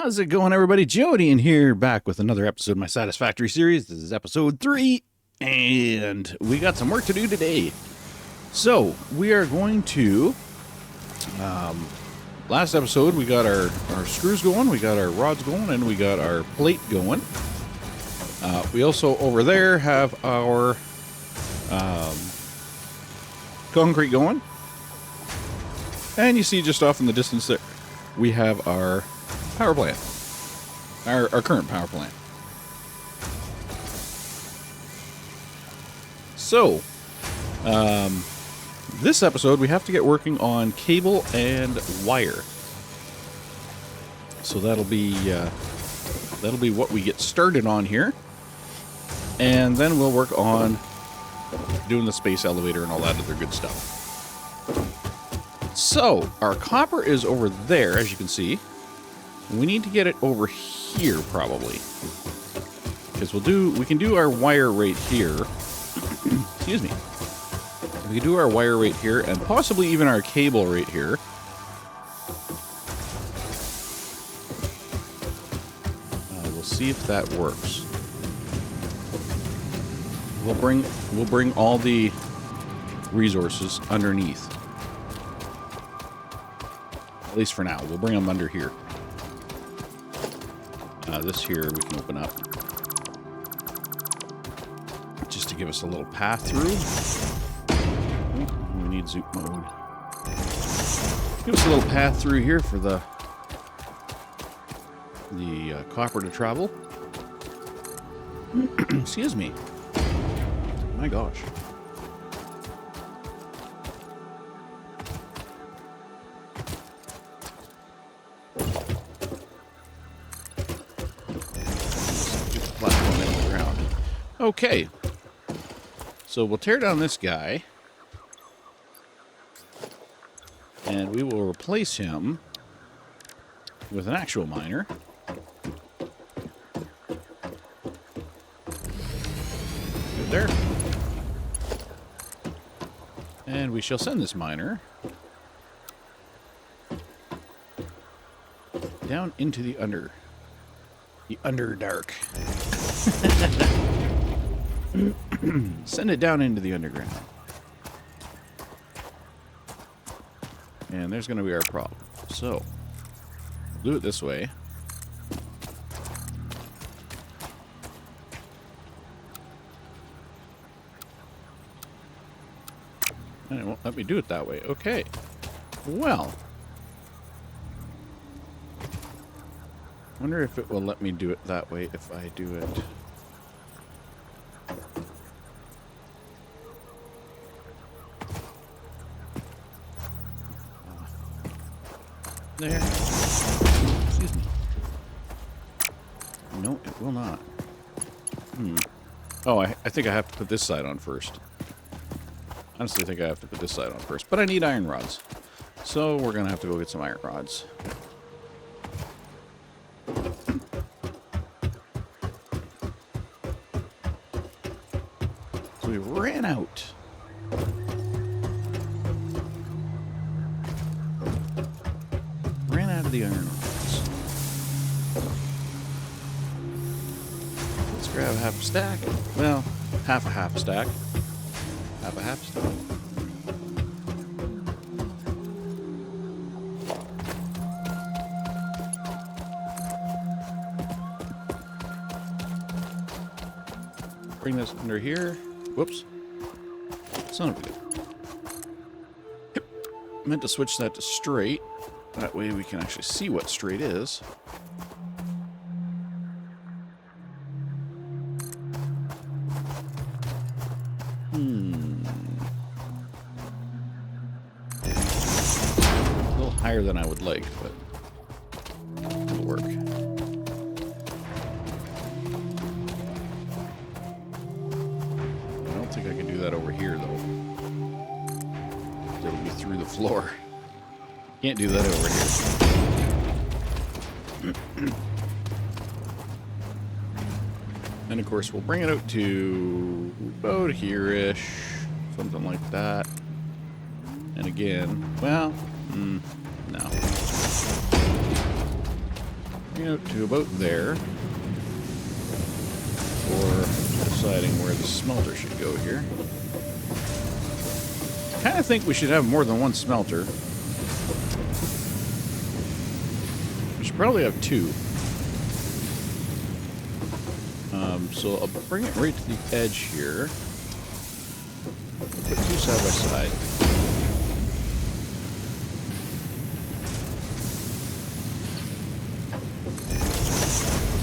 How's it going, everybody? Jody in here, back with another episode of my Satisfactory series. This is episode 3, and we got some work to do today. So, we are going to... last episode, we got our screws going, we got our rods going, and we got our plate going. We also, over there, have our concrete going. And you see just off in the distance there, we have our power plant. Our current power plant. So, this episode we have to get working on cable and wire. So that'll be what we get started on here. And then we'll work on doing the space elevator and all that other good stuff. So, our copper is over there, as you can see. We need to get it over here, probably. Because we can do our wire right here. Excuse me. We can do our wire right here, and possibly even our cable right here. We'll see if that works. We'll bring all the resources underneath. At least for now. We'll bring them under here. This here we can open up. Just to give us a little path through. We need zoom mode. Give us a little path through here for the copper to travel. Excuse me. My gosh. Okay, so we'll tear down this guy, and we will replace him with an actual miner. Good there. And we shall send this miner down into the underdark. Send it down into the underground. And there's going to be our problem. So, we'll do it this way. And it won't let me do it that way. Okay. Well. Wonder if it will let me do it that way if I do it. There. Excuse me. No, it will not. Oh, I think I have to put this side on first. Honestly, I think I have to put this side on first. But I need iron rods. So we're going to have to go get some iron rods. So we ran out. The iron rods. Let's grab half a stack. Well, half a stack. Half a stack. Bring this under here. Whoops. Son of a gun. Yep. Meant to switch that to straight. That way we can actually see what straight is. A little higher than I would like, but it'll work. I don't think I can do that over here, though. It'll be through the floor. Can't do that over here. And of course, we'll bring it out to about here-ish, something like that. And again, well, no. working out to about there. For deciding where the smelter should go here. I kind of think we should have more than one smelter. We should probably have two. So I'll bring it right to the edge here. Put two side by side.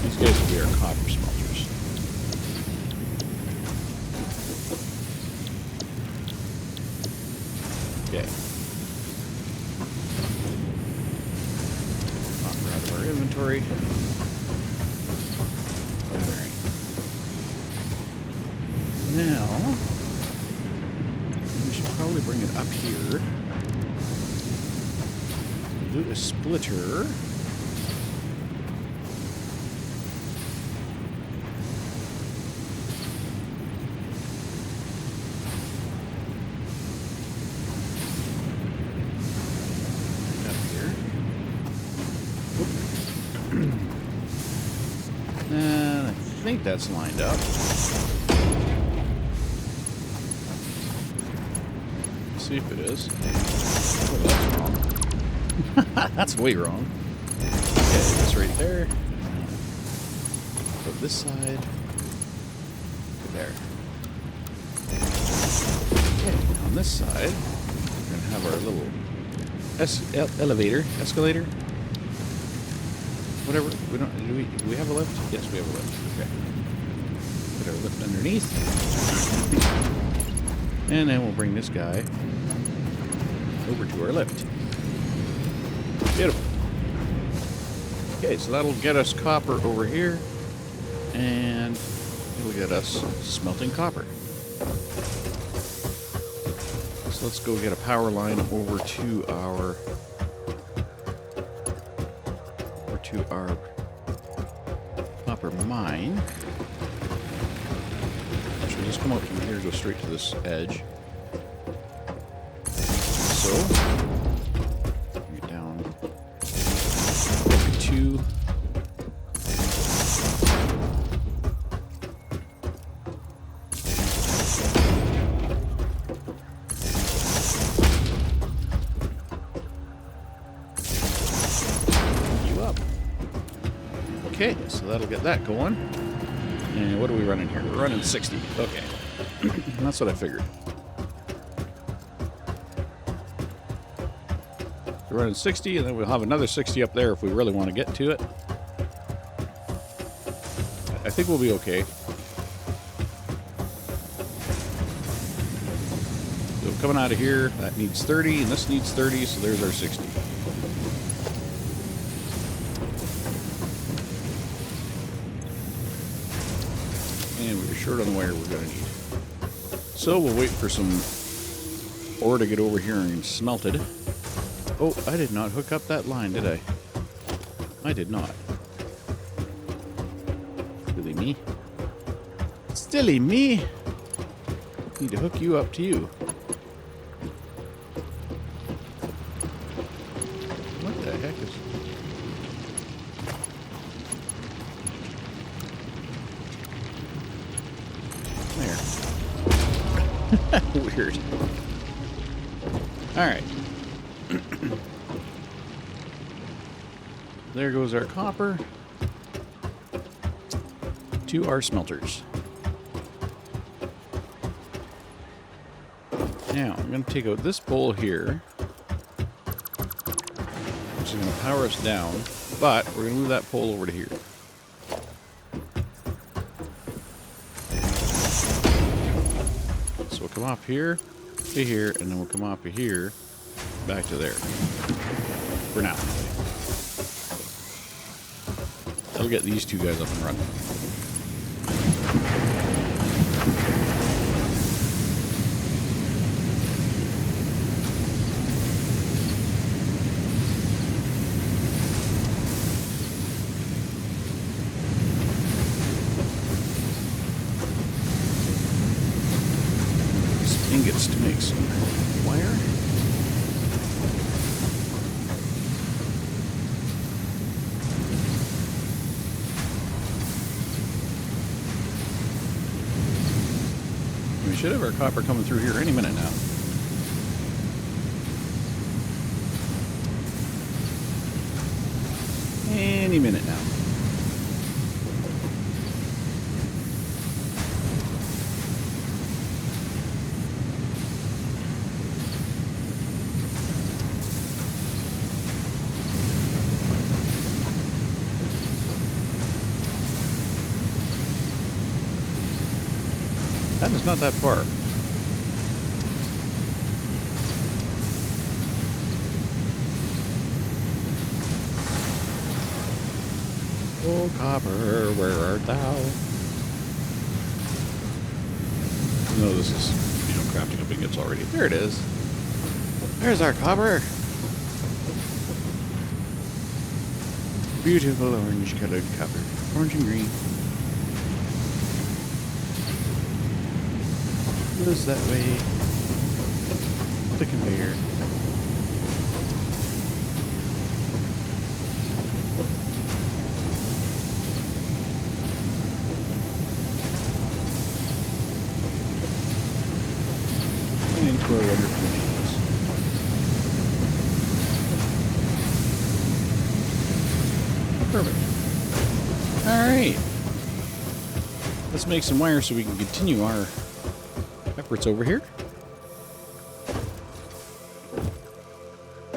These guys will be our copper smelters. Okay. Copper out of our inventory. Alright. Now, we should probably bring it up here. Do a splitter. And I think that's lined up. Let's see if it is. Oh, that's wrong. That's way wrong. Okay, it's right there. Put this side. There. Okay, on this side, we're going to have our little escalator. Whatever. Do we have a lift? Yes, we have a lift. Okay. Put our lift underneath. And then we'll bring this guy over to our lift. Beautiful. Okay, so that'll get us copper over here. And it'll get us smelting copper. So let's go get a power line over to our copper mine. Should just come out from here, go straight to this edge. So, bring it down. Two. Okay, so that'll get that going. And what are we running here? We're running 60. Okay. That's what I figured. We're running 60, and then we'll have another 60 up there if we really want to get to it. I think we'll be okay. So coming out of here, that needs 30, and this needs 30, so there's our 60. And we're short on the wire we're going to need. So we'll wait for some ore to get over here and smelted. Oh, I did not hook up that line, did I? I did not. Silly me. Silly me! Need to hook you up to you. What the heck is... There. Weird. Alright. There goes our copper to our smelters. Now, I'm going to take out this pole here, which is going to power us down, but we're going to move that pole over to here. So we'll come up here to here, and then we'll come up here back to there. For now. That'll get these two guys up and running. Some ingots to make some wire. should have our copper coming through here any minute now. Any minute now. That is not that far. Oh, copper, where art thou? No, this is, crafting up ingots already. There it is. There's our copper. Beautiful orange-colored copper. Orange and green. Goes that way. The conveyor. And into our wonderful machines. Perfect. Alright. Let's make some wire so we can continue our efforts over here. I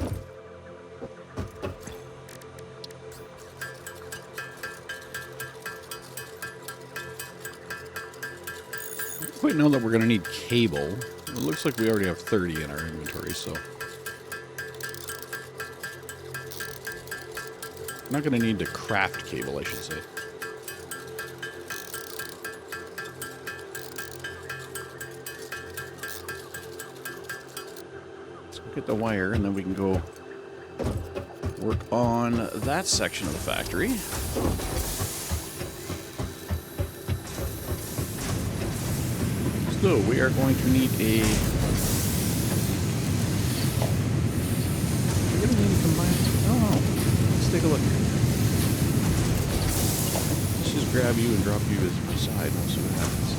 don't quite know that we're going to need cable. It looks like we already have 30 in our inventory, so I'm not going to need to craft cable, I should say. Get the wire, and then we can go work on that section of the factory. So we are going to need a... We're going to need to combine... Oh, let's take a look. Let's just grab you and drop you as my side. We'll see what happens.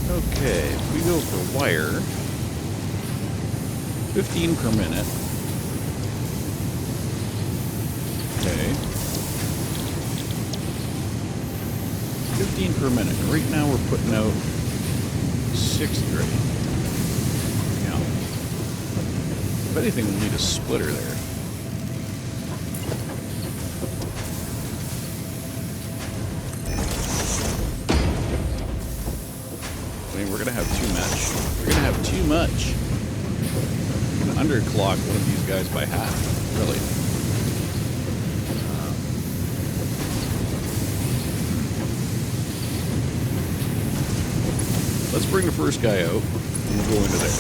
Okay, if we go for wire, 15 per minute. Okay. 15 per minute. Right now we're putting out 60 right now. If anything, we'll need a splitter there. We're gonna have too much. We're gonna have too much. I'm gonna underclock one of these guys by half. Really. Let's bring the first guy out, and we'll go into there.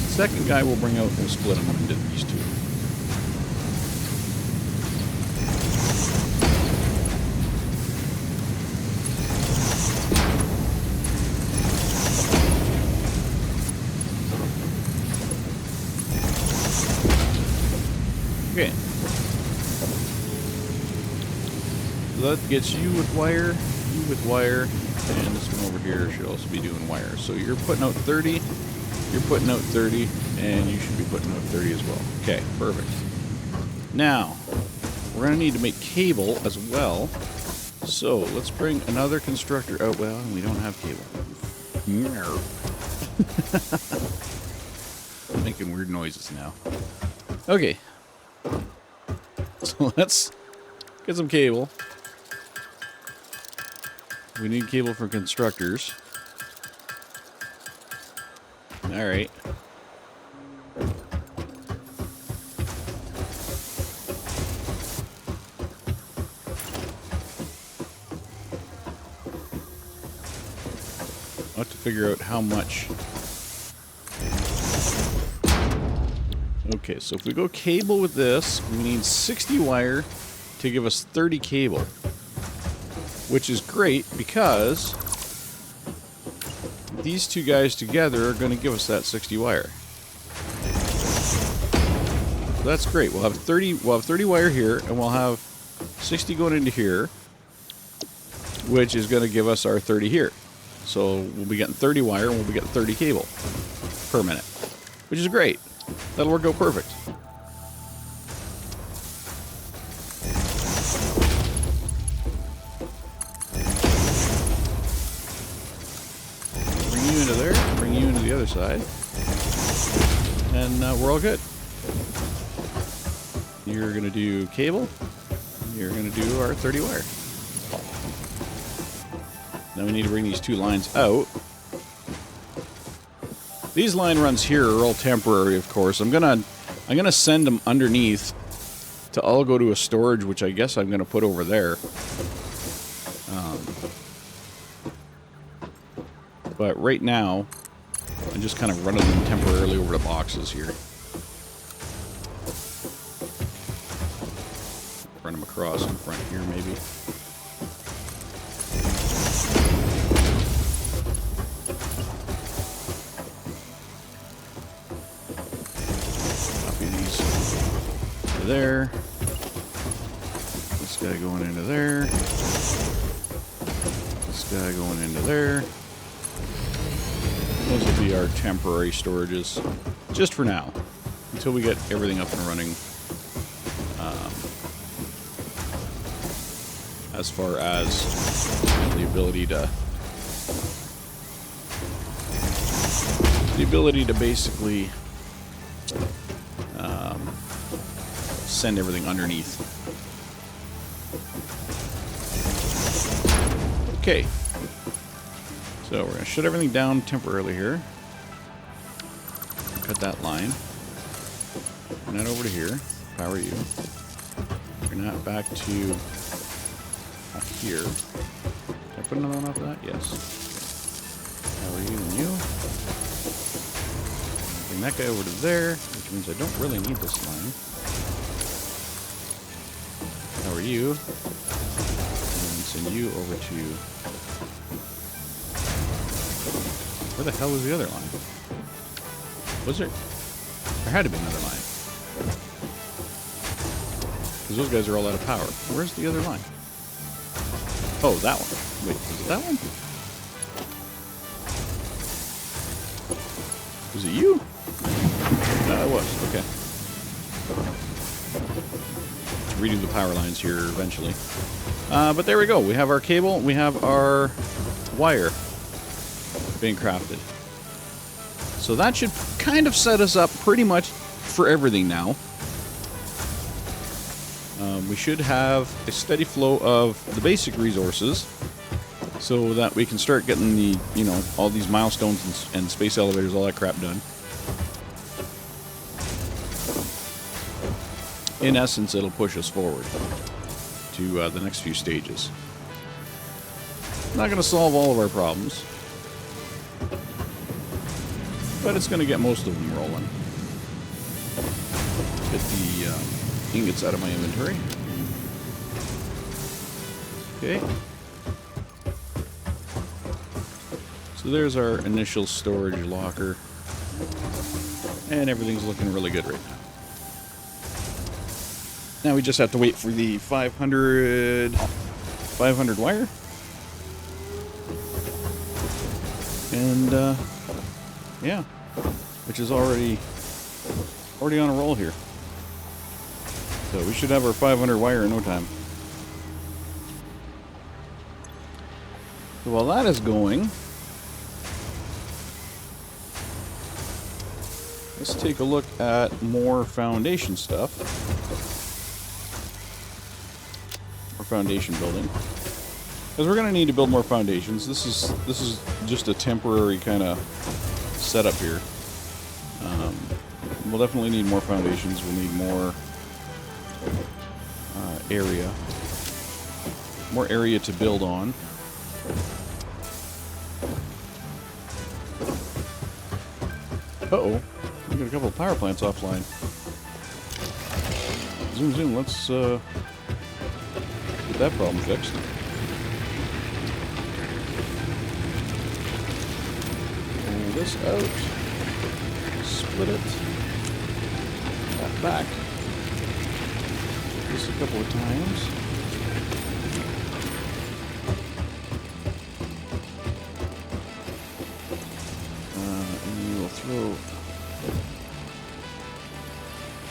Second guy we'll bring out, and we'll split him into these two. Okay. So that gets you with wire, and this one over here should also be doing wire. So you're putting out 30, you're putting out 30, and you should be putting out 30 as well. Okay, perfect. Now, we're going to need to make cable as well. So let's bring another constructor out. Well, we don't have cable. I'm making weird noises now. Okay. So let's get some cable. We need cable for constructors. Alright. I'll have to figure out how much. Okay, so if we go cable with this, we need 60 wire to give us 30 cable. Which is great because these two guys together are going to give us that 60 wire. So that's great. We'll have 30 wire here, and we'll have 60 going into here. which is going to give us our 30 here. So we'll be getting 30 wire and we'll be getting 30 cable per minute, which is great. That'll work out perfect. Bring you into there, bring you into the other side, and we're all good. You're going to do cable, you're going to do our 30 wire. Now we need to bring these two lines out. These line runs here are all temporary, of course. I'm gonna send them underneath to all go to a storage, which I guess I'm gonna put over there. But right now, I'm just kind of running them temporarily over the boxes here. Run them across in front here, maybe. There. This guy going into there. This guy going into there. Those will be our temporary storages, just for now, until we get everything up and running. As far as the ability to basically send everything underneath. Okay. So we're going to shut everything down temporarily here. Cut that line. Bring that over to here. Power you. Bring that back to here. Did I put another one off that? Yes. Power you and you. Bring that guy over to there, which means I don't really need this line. Power you, and send you over to... Where the hell was the other line? Was there? There had to be another line. Because those guys are all out of power. Where's the other line? Oh, that one. Wait, is it that one? Was it you? No, it was. Okay. Redo the power lines here eventually. But there we go. We have our cable. We have our wire being crafted. So that should kind of set us up pretty much for everything now. We should have a steady flow of the basic resources so that we can start getting the, you know, all these milestones and space elevators, all that crap done. In essence, it'll push us forward to the next few stages. Not going to solve all of our problems, but it's going to get most of them rolling. Get the ingots out of my inventory. Okay. So there's our initial storage locker, and everything's looking really good right now. Now we just have to wait for the 500 wire. And, yeah. Which is already on a roll here. So we should have our 500 wire in no time. So while that is going, let's take a look at more foundation stuff. Or foundation building. Because we're going to need to build more foundations. This is just a temporary kind of setup here. We'll definitely need more foundations. We'll need more area. More area to build on. Uh-oh. We got a couple of power plants offline. Zoom, zoom. Let's get that problem fixed. Pull this out. Split it. That back. Just a couple of times.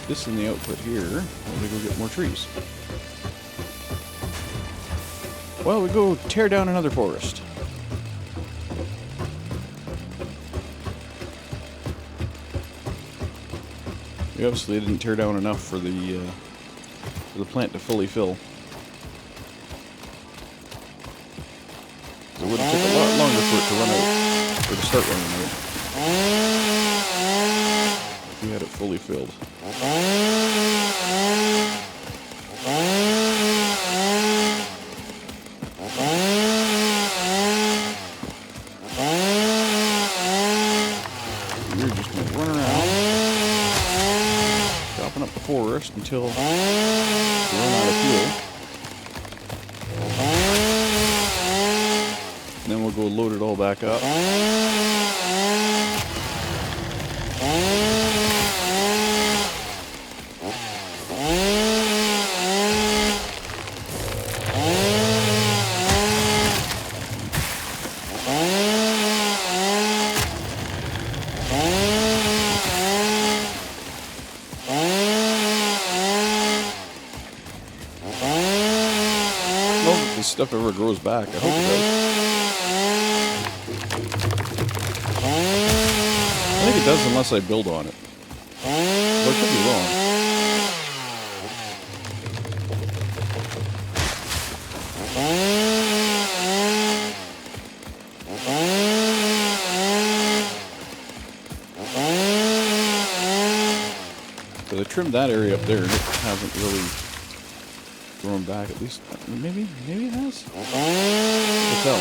this in the output here while we go get more trees. Well, we go tear down another forest. We obviously didn't tear down enough for the plant to fully fill. It would have taken a lot longer for it to run out, or to start running out, if we had it fully filled. We're just going to run around, chopping up the forest until we run out of fuel. And then we'll go load it all back up. I don't know if this stuff ever grows back. I hope it does. I think it does unless I build on it. Well, I could be wrong. So I trimmed that area up there and it hasn't really grown back. At least, maybe it has? We'll tell.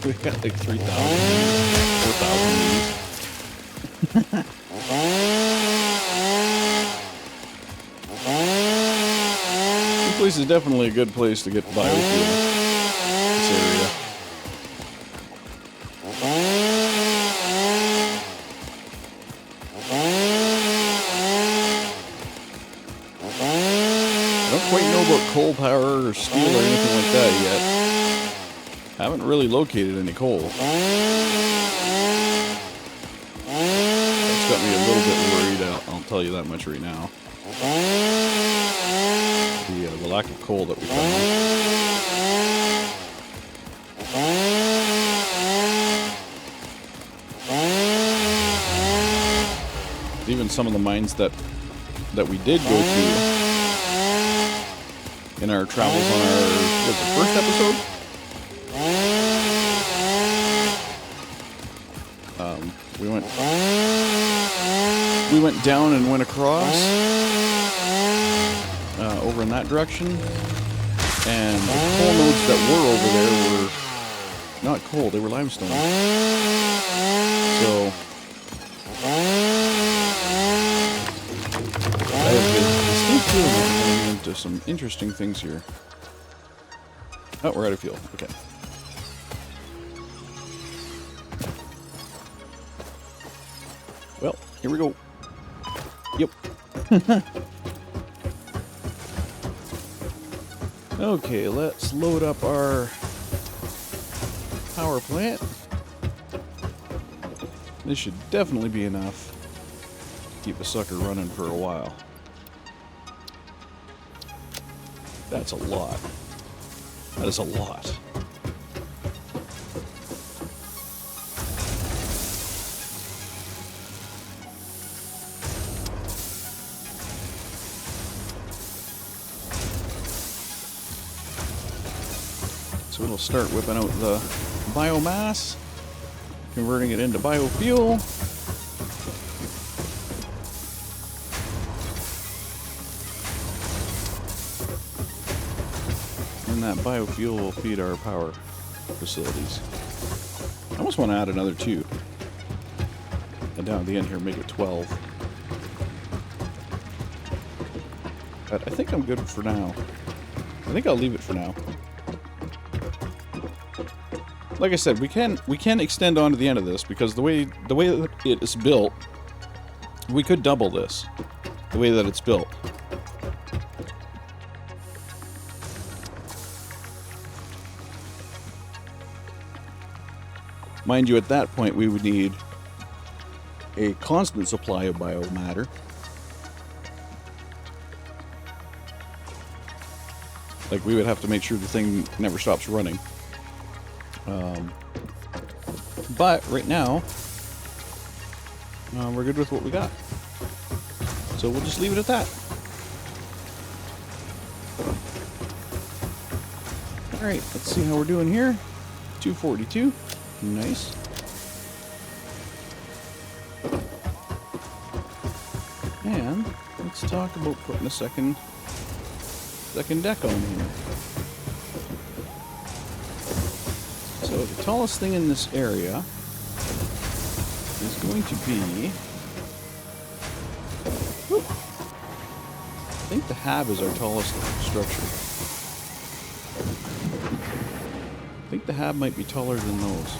We've got like 3,000 4,000 leaves. This place is definitely a good place to get biofuel. This area. I don't quite know about coal power or steel or anything like that yet. Haven't really located any coal. That's got me a little bit worried, I'll tell you that much right now. The lack of coal that we found. Even some of the mines that we did go to in our travels on our, first episode? We went down and went across over in that direction, and the coal nodes that were over there were not coal; they were limestone. So I have been still feeling into some interesting things here. Oh, we're out of fuel. Okay. Well, here we go. Yep. Okay, let's load up our power plant. This should definitely be enough to keep a sucker running for a while. That's a lot. That is a lot. So it'll start whipping out the biomass, converting it into biofuel. And that biofuel will feed our power facilities. I almost want to add another 2. And down at the end here, make it 12. But I think I'm good for now. I think I'll leave it for now. Like I said, we can extend on to the end of this because the way that it is built, we could double this. The way that it's built. Mind you, at that point, we would need a constant supply of biomatter. Like, we would have to make sure the thing never stops running. But right now, we're good with what we got. So we'll just leave it at that. Alright, let's see how we're doing here. 242. Nice. And let's talk about putting a second deck on here. So the tallest thing in this area is going to be... Whoop, I think the hab is our tallest structure. I think the hab might be taller than those.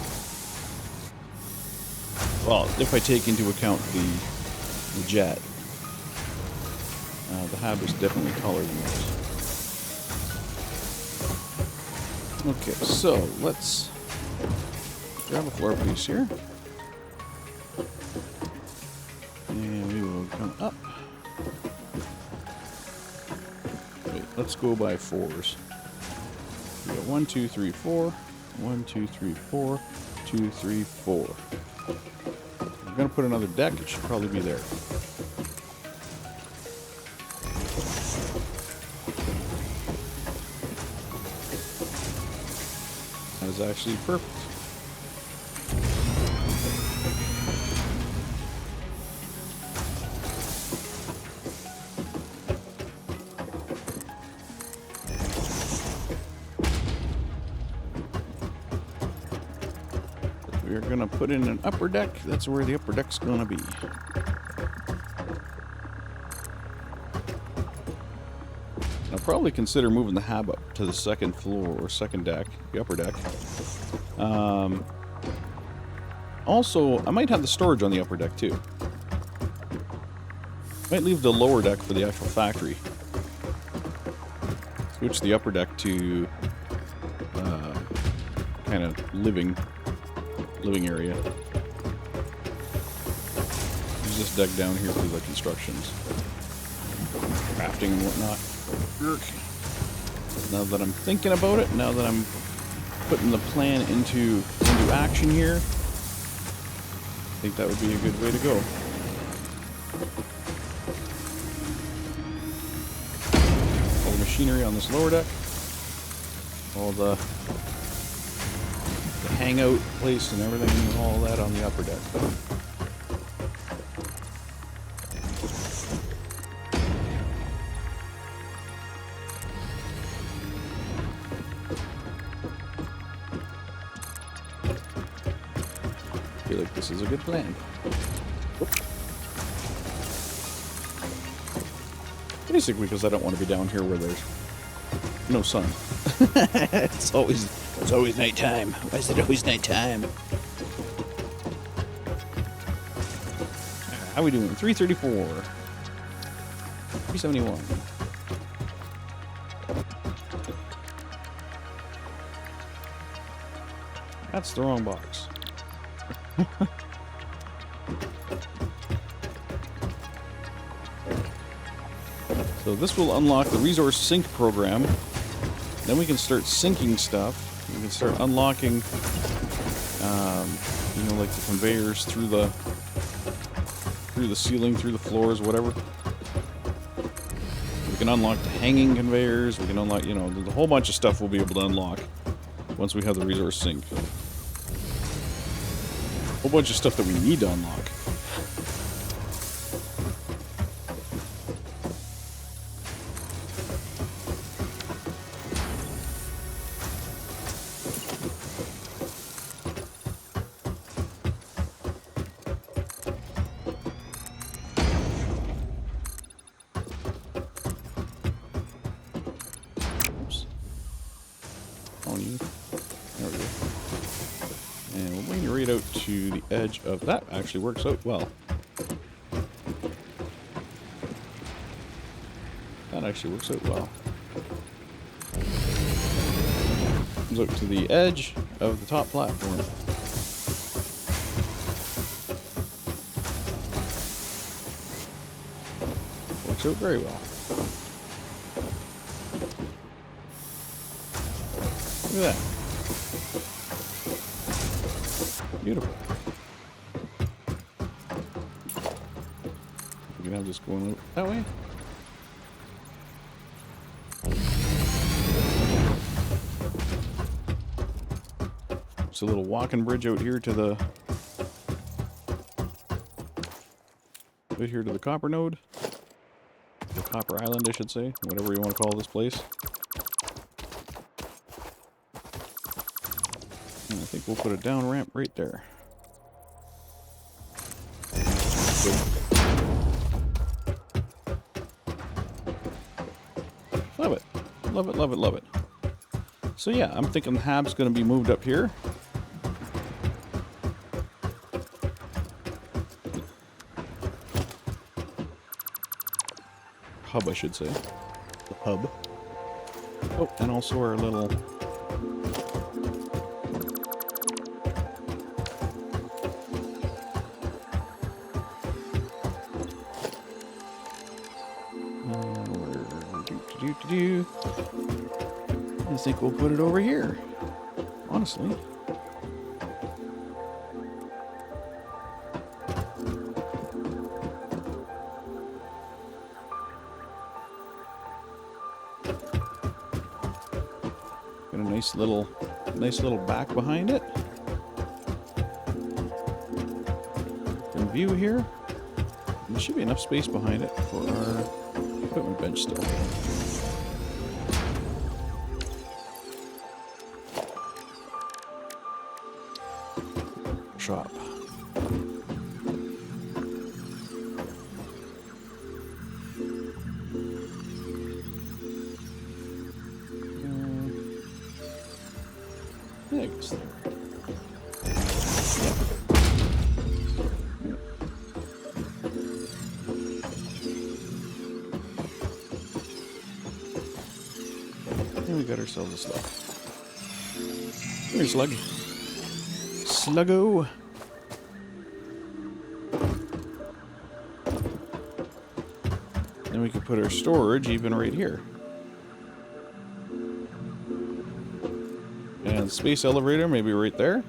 Well, if I take into account the jet. The hab is definitely taller than those. Okay, so let's grab a floor piece here. And we will come up. Wait, let's go by 4s. We got 1, 2, 3, 4. 1, 2, 3, 4. 2, 3, 4. I'm gonna put another deck. It should probably be there. That is actually perfect. We're gonna put in an upper deck. That's where the upper deck's gonna be. I'll probably consider moving the hab up to the second floor or second deck, the upper deck. Also, I might have the storage on the upper deck too. Might leave the lower deck for the actual factory. Switch the upper deck to kind of living area. Use this deck down here for the constructions, crafting and whatnot. Now that I'm thinking about it, now that I'm putting the plan into action here, I think that would be a good way to go. All the machinery on this lower deck, all the hangout place and everything, and all that on the upper deck. I feel like this is a good plan. Basically because I don't want to be down here where there's no sun. It's always nighttime. Why is it always nighttime? How are we doing? 334. 371. That's the wrong box. So this will unlock the resource sync program. Then we can start syncing stuff. We can start unlocking, you know, like the conveyors through the ceiling, through the floors, whatever. We can unlock the hanging conveyors. We can unlock, you know, there's a whole bunch of stuff we'll be able to unlock once we have the resource sync. A whole bunch of stuff that we need to unlock. on you. There we go. And we'll bring you right out to the edge of that. Actually works out well. That actually works out well. Comes out to the edge of the top platform. Works out very well. Look at that. Beautiful. We can have this going out that way. Just a little walking bridge out here to the right here to the copper node. The copper island, I should say, whatever you want to call this place. And I think we'll put a down ramp right there. Love it. Love it, love it, love it. So yeah, I'm thinking the hab's going to be moved up here. Hub, I should say. The hub. Oh, and also our little... I think we'll put it over here. Honestly. Got a nice little back behind it. In view here. There should be enough space behind it for our equipment bench still. Shop. Yeah, I guess there. And we got ourselves a slug. Here's Slug. Sluggo. Then we could put our storage even right here. And space elevator maybe right there.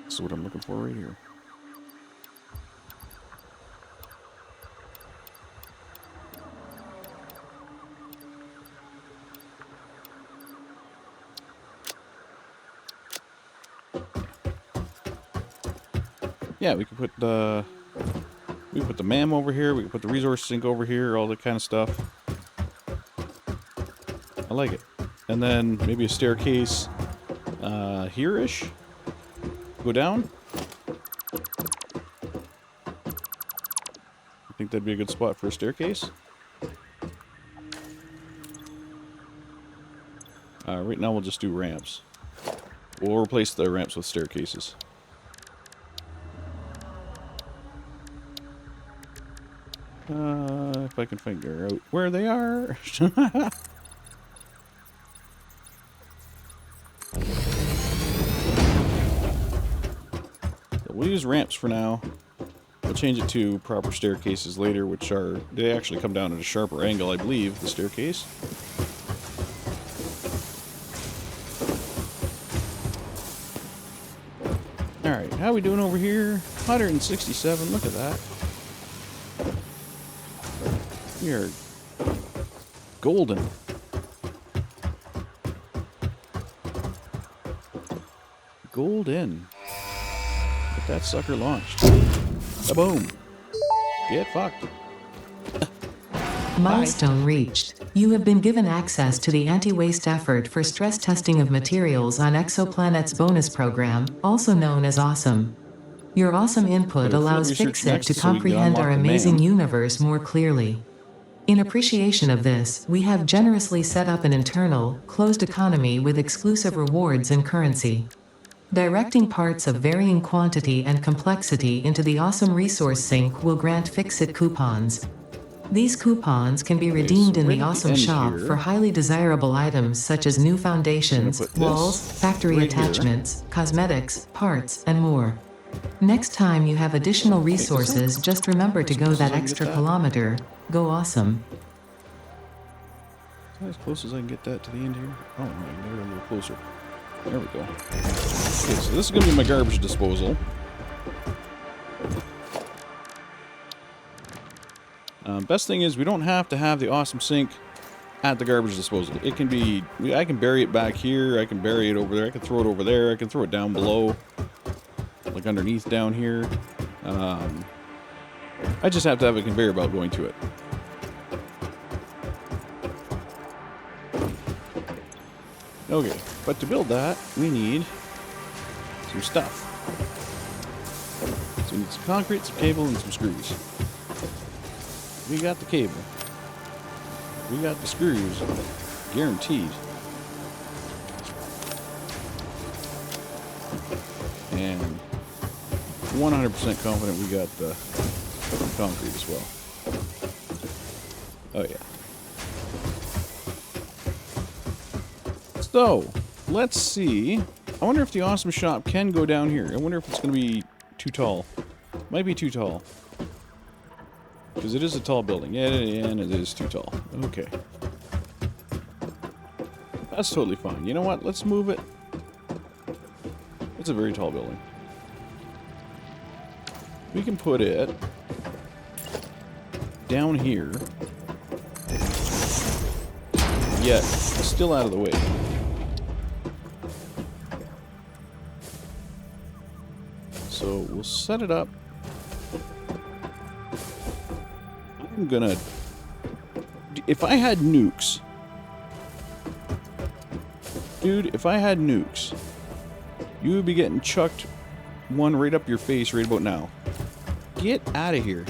That's what I'm looking for right here. Yeah, we could put the MAM over here. We could put the resource sink over here. All that kind of stuff. I like it. And then maybe a staircase here-ish. Go down. I think that'd be a good spot for a staircase. Right now we'll just do ramps. We'll replace the ramps with staircases. If I can figure out where they are. We'll use ramps for now. We'll change it to proper staircases later, which are... They actually come down at a sharper angle, I believe, the staircase. Alright, how we doing over here? 167, look at that. We are golden. Golden. Get that sucker launched. Boom. Get fucked. Milestone reached. You have been given access to the anti-waste effort for stress testing of materials on Exoplanet's bonus program, also known as AWESOME. Your awesome input field allows research Fixit next to so we can comprehend our unlock the amazing man. universe more clearly. In appreciation of this, we have generously set up an internal, closed economy with exclusive rewards and currency. Directing parts of varying quantity and complexity into the awesome resource sink will grant Fixit coupons. These coupons can be Okay, redeemed so in right the at the awesome end shop here, for highly desirable items such as new I'm gonna foundations, put walls, this factory right here. attachments, cosmetics, parts, and more. Next time you have additional Okay, is that resources, just remember to as go close as that I can get extra that? kilometer. Go awesome. Is that as close as I can get that to the end here? Oh, no, I can get it a little closer. There we go. Okay, so this is going to be my garbage disposal. Best thing is we don't have to have the awesome sink at the garbage disposal. It can be, I can bury it back here, I can bury it over there, I can throw it over there, I can throw it down below, like underneath down here. I just have to have a conveyor belt going to it. Okay, but to build that, we need some stuff. So we need some concrete, some cable, and some screws. We got the cable. We got the screws. Guaranteed. And 100% confident we got the concrete as well. Oh yeah. So, let's see. I wonder if the awesome shop can go down here. I wonder if it's going to be too tall. Might be too tall. Because it is a tall building. Yeah, and it is too tall. Okay. That's totally fine. You know what? Let's move it. It's a very tall building. We can put it down here. Yet, still out of the way. So, we'll set it up. I'm gonna... If I had nukes... Dude, if I had nukes, you would be getting chucked one right up your face right about now. Get out of here.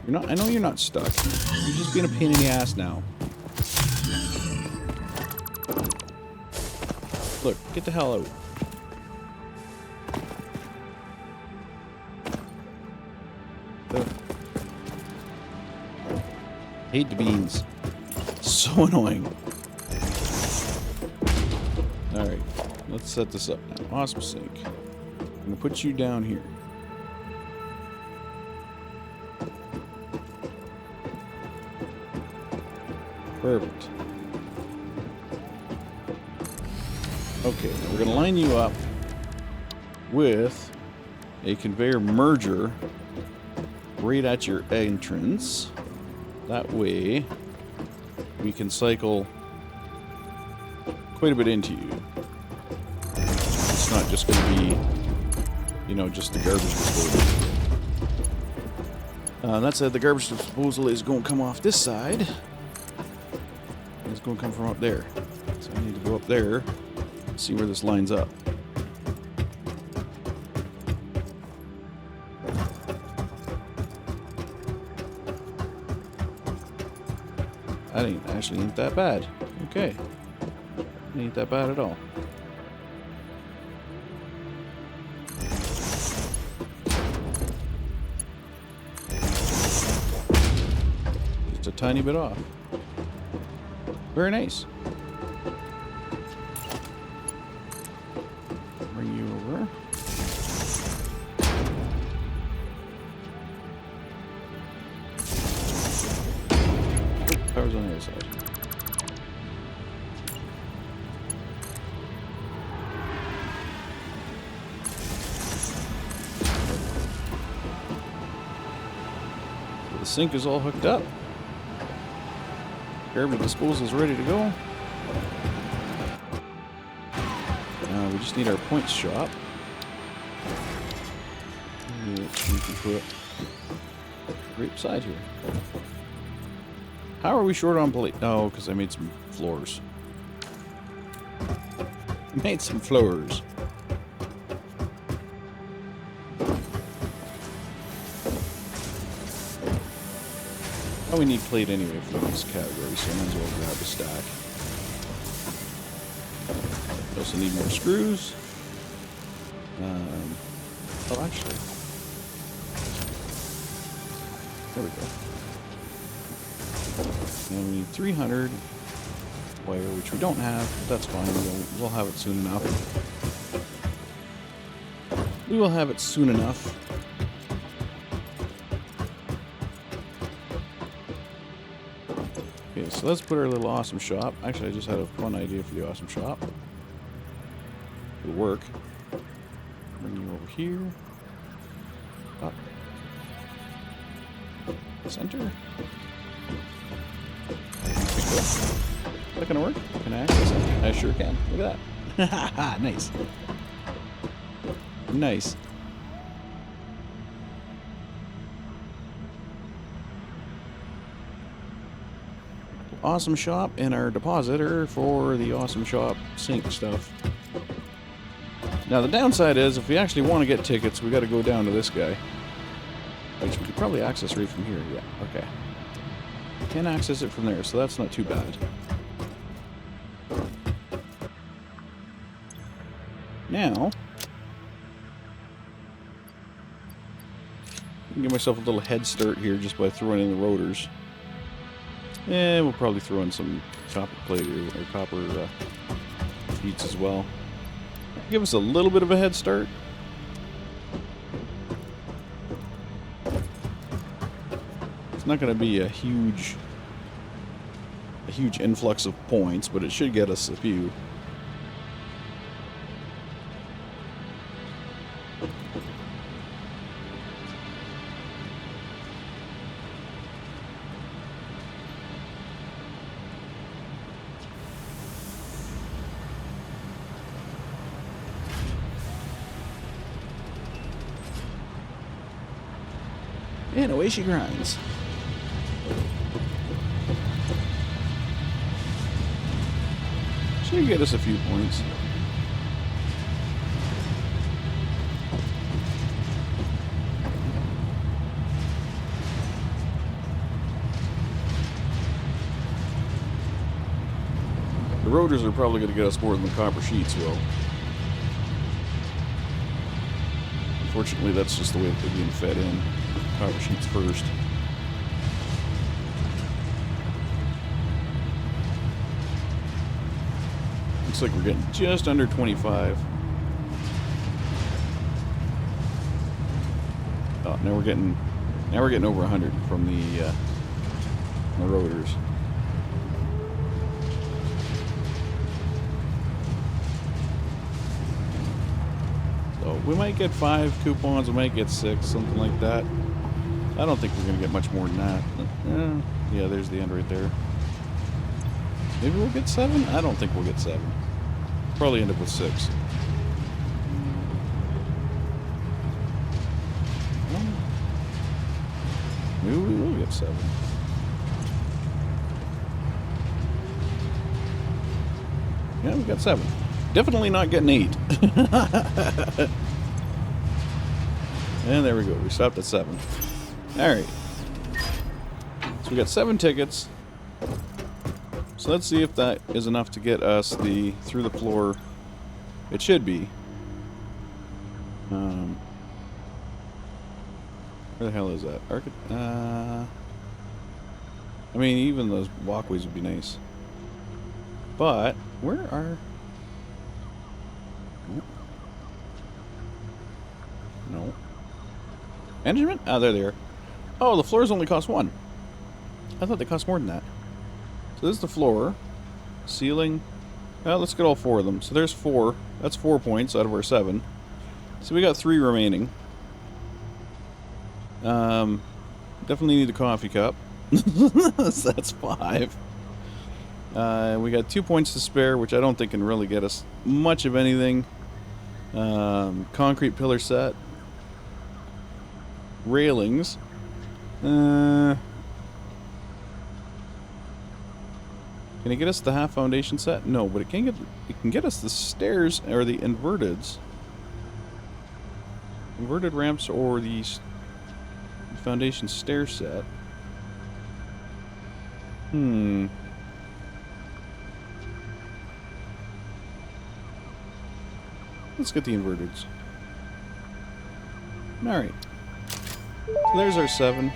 You're not... I know you're not stuck. You're just being a pain in the ass now. Look, get the hell out. Hate the beans. So annoying. Alright, let's set this up now. Awesome sink. I'm gonna put you down here. Perfect. Okay, now we're gonna line you up with a conveyor merger right at your entrance. That way, we can cycle quite a bit into you. It's not just going to be, you know, just the garbage disposal. That said, the garbage disposal is going to come off this side. And it's going to come from up there. So I need to go up there and see where this lines up. That actually ain't that bad. Okay. Ain't that bad at all. Just a tiny bit off. Very nice. Bring you over. Power's on the other side. So the sink is all hooked up. Garbage disposal is ready to go. Now we just need our points shop, which we can put right beside here. How are we short on plate? Oh, because I made some floors. I made some floors. Oh, we need plate anyway for this category, so I might as well grab a stack. We also need more screws. Oh, actually. There we go. And we need 300 wire, which we don't have, but that's fine. We'll have it soon enough. We will have it soon enough. Okay, so let's put our little awesome shop. Actually, I just had a fun idea for the awesome shop. It'll work. Bring you over here. Up. Center. Is that gonna work? Can I access it? I sure can. Look at that. Nice. Nice. Awesome shop and our depositor for the awesome shop sink stuff. Now the downside is if we actually want to get tickets, we got to go down to this guy, which we could probably access right from here. Yeah, okay. Can access it from there, so that's not too bad. Now, I can give myself a little head start here just by throwing in the rotors. And we'll probably throw in some copper plate or copper sheets as well. Give us a little bit of a head start. It's not going to be a huge influx of points, but it should get us a few. And away she grinds. Should get us a few points. The rotors are probably going to get us more than the copper sheets will. Unfortunately, that's just the way that they're being fed in. Copper sheets first. Looks like we're getting just under 25. Oh, now we're getting over 100 from the rotors. So we might get 5 coupons, we might get 6, something like that. I don't think we're going to get much more than that. Yeah, there's the end right there. Maybe we'll get 7? I don't think we'll get 7. Probably end up with 6. Well, maybe we will get 7. Yeah, we got 7. Definitely not getting 8. And there we go. We stopped at 7. Alright. So we got 7 tickets. So let's see if that is enough to get us the through the floor. It should be. Where the hell is that? I mean, even those walkways would be nice. But where are... No. Management? Ah, there they are. Oh, the floors only cost 1. I thought they cost more than that. So this is the floor. Ceiling. Well, let's get all 4 of them. So there's 4. That's 4 points out of our 7. So we got 3 remaining. Definitely need a coffee cup. So that's 5. We got 2 points to spare, which I don't think can really get us much of anything. Concrete pillar set. Railings. Can it get us the half foundation set? No, but it can get us the stairs or the inverted ramps or the foundation stair set. Hmm. Let's get the inverteds. Alright. So there's our 7.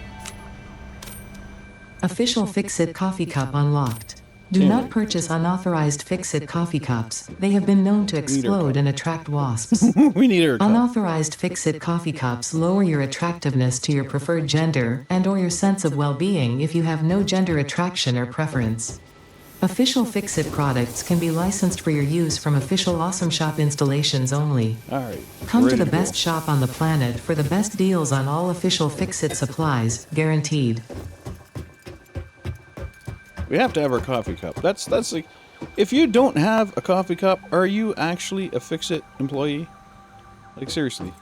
Official Fix-It coffee cup unlocked. Do Anyway. not purchase unauthorized Fix-It coffee cups. They have been known to Need our explode cup. and attract wasps. We need our cup. Unauthorized Fix-It coffee cups lower your attractiveness to your preferred gender and/or your sense of well-being if you have no gender attraction or preference. Official Fix-It products can be licensed for your use from official Awesome Shop installations only. Alright. Come to the best shop on the planet for the best deals on all official Fix-It supplies, guaranteed. We have to have our coffee cup. That's like, if you don't have a coffee cup, are you actually a Fix-It employee? Like, seriously.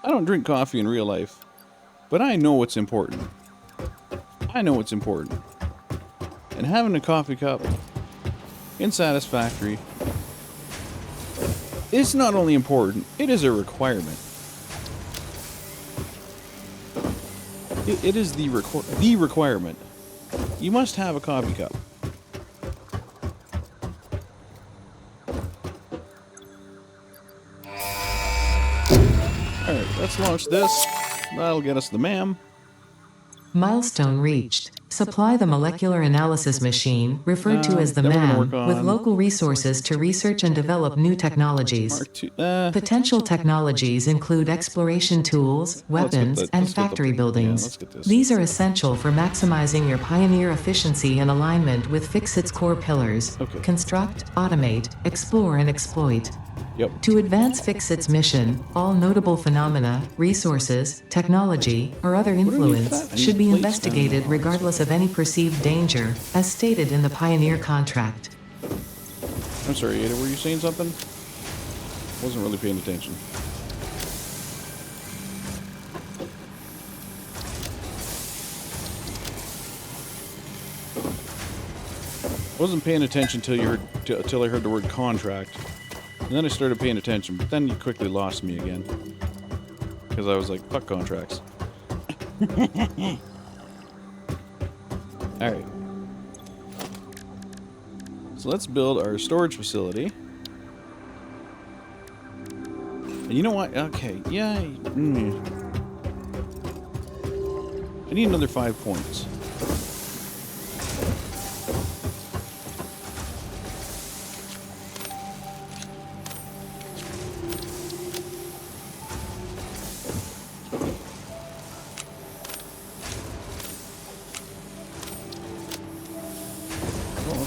I don't drink coffee in real life, but I know what's important. I know what's important. And having a coffee cup in Satisfactory is not only important, it is a requirement. It is the requirement. You must have a coffee cup. Alright, let's launch this. That'll get us the MAM. Milestone reached. Supply the molecular analysis machine, referred to as the then we're gonna MAM, work with on local resources to research and develop new technologies. Mark II. Potential technologies include exploration tools, weapons, and factory buildings. let's get this. These are essential for maximizing your Pioneer efficiency and alignment with Fix-It's core pillars. Okay. Construct, automate, explore, and exploit. Yep. To advance Fix-It's mission, all notable phenomena, resources, technology, or other influence should be investigated regardless of any perceived danger, as stated in the Pioneer contract. I'm sorry, Ada, were you saying something? Wasn't really paying attention. Wasn't paying attention till I heard the word contract. And then I started paying attention, but then you quickly lost me again. Because I was like, fuck contracts. Alright. So let's build our storage facility. And you know what? Okay, yeah. I need another 5 points.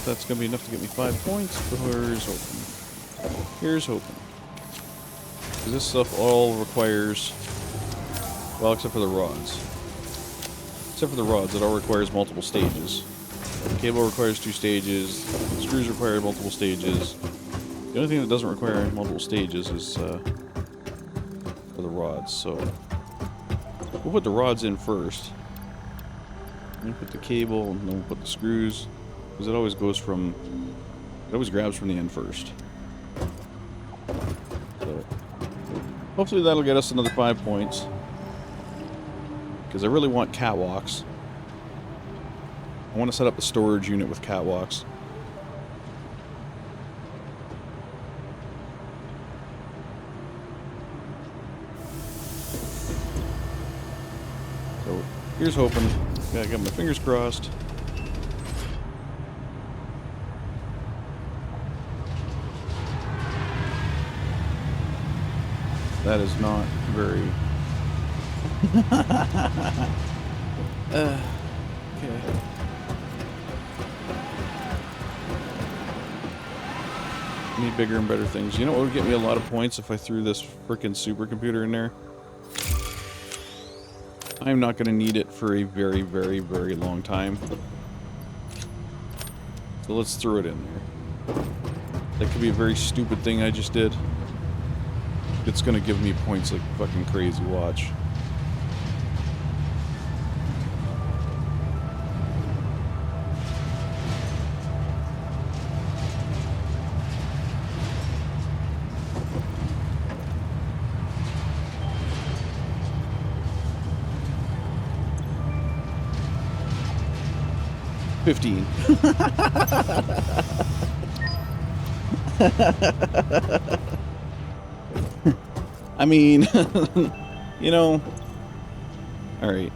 That's going to be enough to get me 5 points, but here's hoping. Here's hoping. Because this stuff all requires... Well, except for the rods. Except for the rods, it all requires multiple stages. The cable requires 2 stages. The screws require multiple stages. The only thing that doesn't require multiple stages is for the rods. So we'll put the rods in first. Then put the cable, and then we'll put the screws. Because it always goes from... It always grabs from the end first. So, hopefully that'll get us another 5 points. Because I really want catwalks. I want to set up a storage unit with catwalks. So, here's hoping. I got my fingers crossed. That is not very... okay. Need bigger and better things. You know what would get me a lot of points if I threw this frickin' supercomputer in there? I'm not going to need it for a very, very, very long time. So let's throw it in there. That could be a very stupid thing I just did. It's gonna give me points like fucking crazy, watch. 15. I mean, you know. Alright.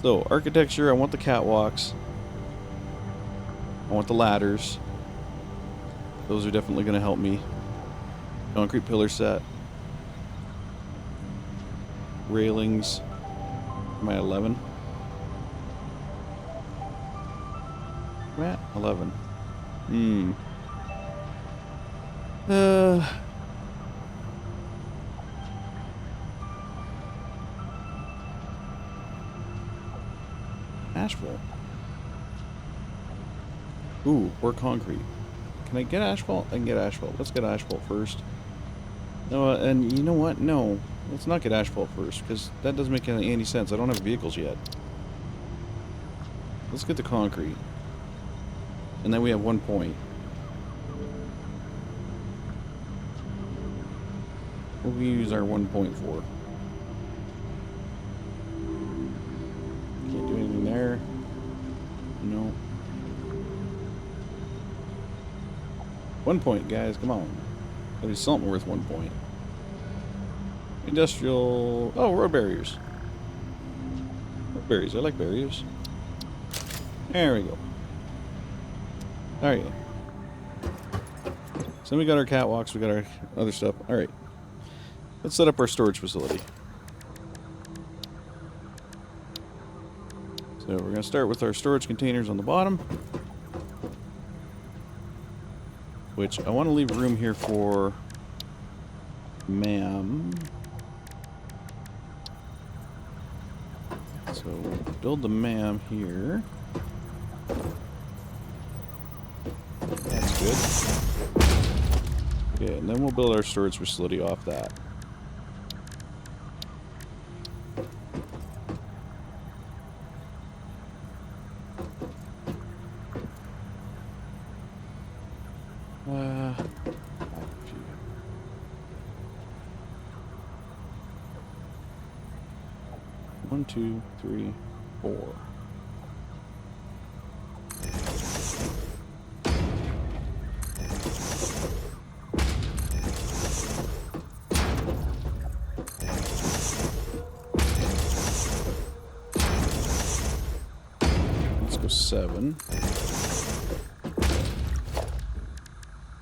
So, architecture, I want the catwalks. I want the ladders. Those are definitely going to help me. Concrete pillar set. Railings. Am I at 11? I'm at 11. Asphalt. Ooh, or concrete. Can I get asphalt? I can get asphalt. Let's get asphalt first. No, and you know what? No. Let's not get asphalt first, because that doesn't make any sense. I don't have vehicles yet. Let's get the concrete. And then we have 1 point. What do we use our 1 point for? Can't do anything there. No. 1 point, guys. Come on. Gotta be something worth 1 point. Industrial... Oh, road barriers. Road barriers. I like barriers. There we go. Alright. So then we got our catwalks. We got our other stuff. Alright. Let's set up our storage facility. So we're going to start with our storage containers on the bottom. Which I want to leave room here for ma'am. So build the ma'am here. That's good. Okay, and then we'll build our storage facility off that. One, two, three, four. Let's go 7.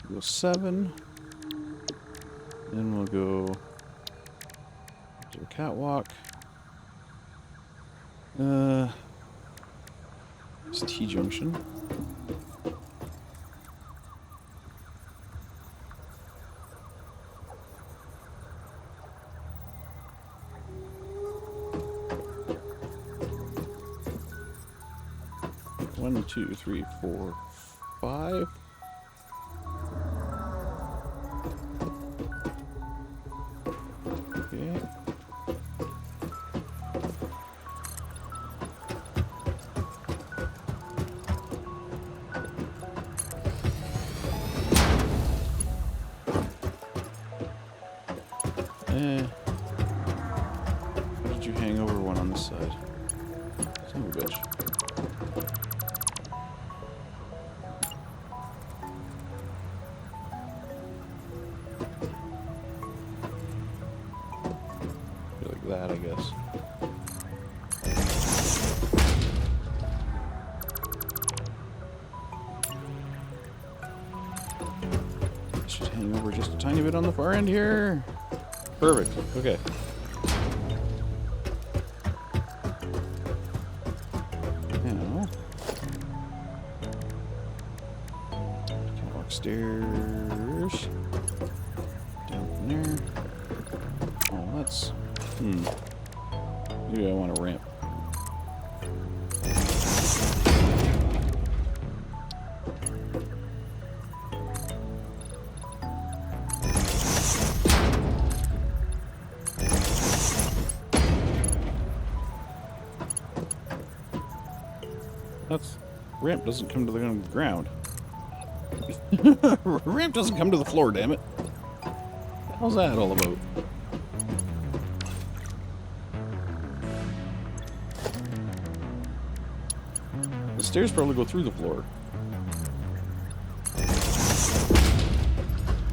We'll go 7. Then we'll go to a catwalk. It's T-junction. One, two, three, four, 5. Okay. Why did you hang over one on this side? Son of a bitch. Like that, I guess. Should hang over just a tiny bit on the far end here. Perfect. Okay. Now, can walk stairs down from there. Oh, that's maybe I want a ramp. That's... ramp doesn't come to the ground. Ramp doesn't come to the floor, damn it. How's that all about? stairs probably go through the floor.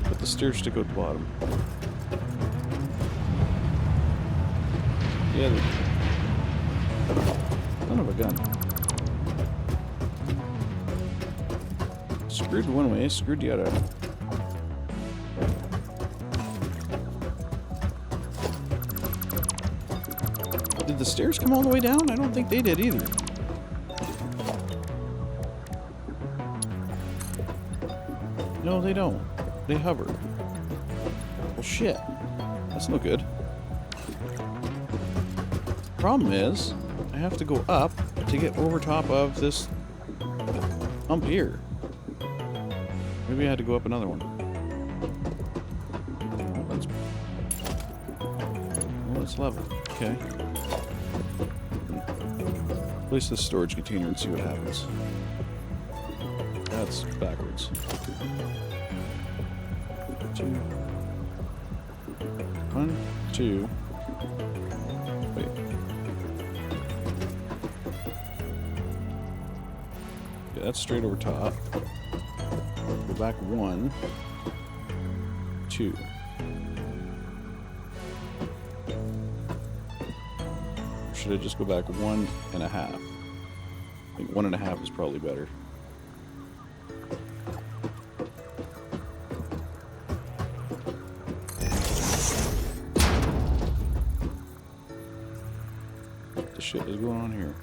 But the stairs stick out the bottom. Yeah, son of a gun. Screwed one way, screwed the other. Did the stairs come all the way down? I don't think they did either. No, they don't. They hover. Well, shit. That's no good. Problem is, I have to go up to get over top of this hump here. Maybe I had to go up another one. Well, it's level. Okay. Place this storage container and see what happens. That's backwards. 1, 2. Wait. Yeah, that's straight over top. Go back 1, 2. Or should I just go back 1.5? I think 1.5 is probably better. What the shit is going on here?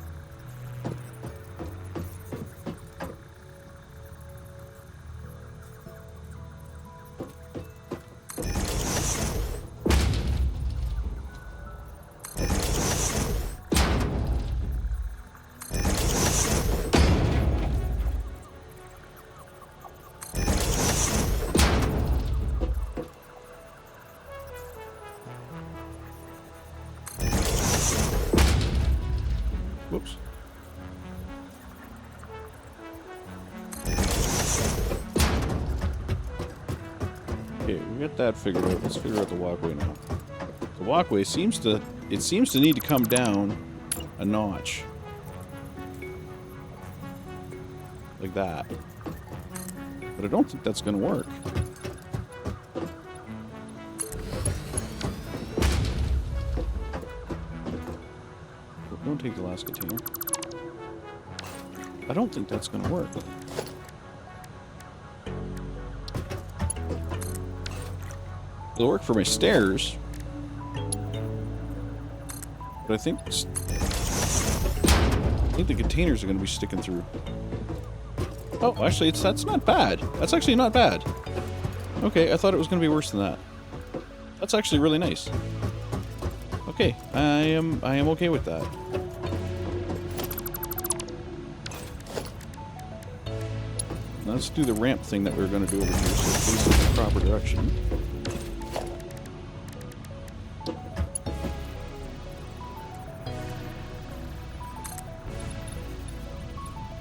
Whoops. Okay, we got that figured out. Let's figure out the walkway now. The walkway seems to need to come down a notch. Like that. But I don't think that's gonna work. Don't take the last container. I don't think that's gonna work. It'll work for my stairs. But I think the containers are gonna be sticking through. Oh, actually, that's not bad. That's actually not bad. Okay, I thought it was gonna be worse than that. That's actually really nice. Okay, I am okay with that. Now let's do the ramp thing that we were going to do over here, so it faces the proper direction.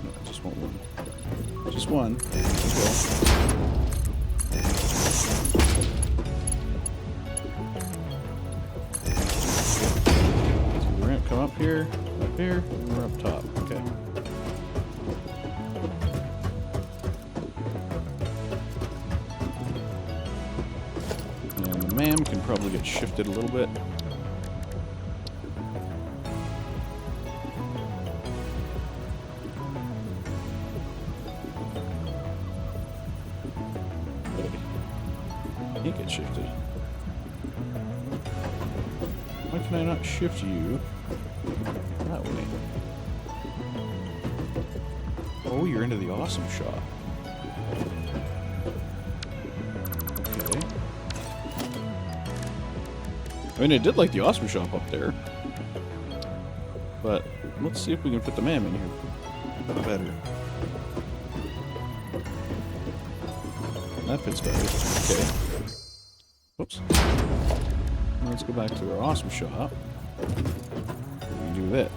No, I just want one. Just one. There we go. Ramp come up here, and we're up top. Okay. And the MAM can probably get shifted a little bit. But can't get shifted. Why can I not shift you that way? Oh, you're into the awesome shop. Okay. I mean, I did like the awesome shop up there. But let's see if we can fit the MAM in here better. That fits better. Okay. Whoops. Let's go back to our awesome shop. We can do that.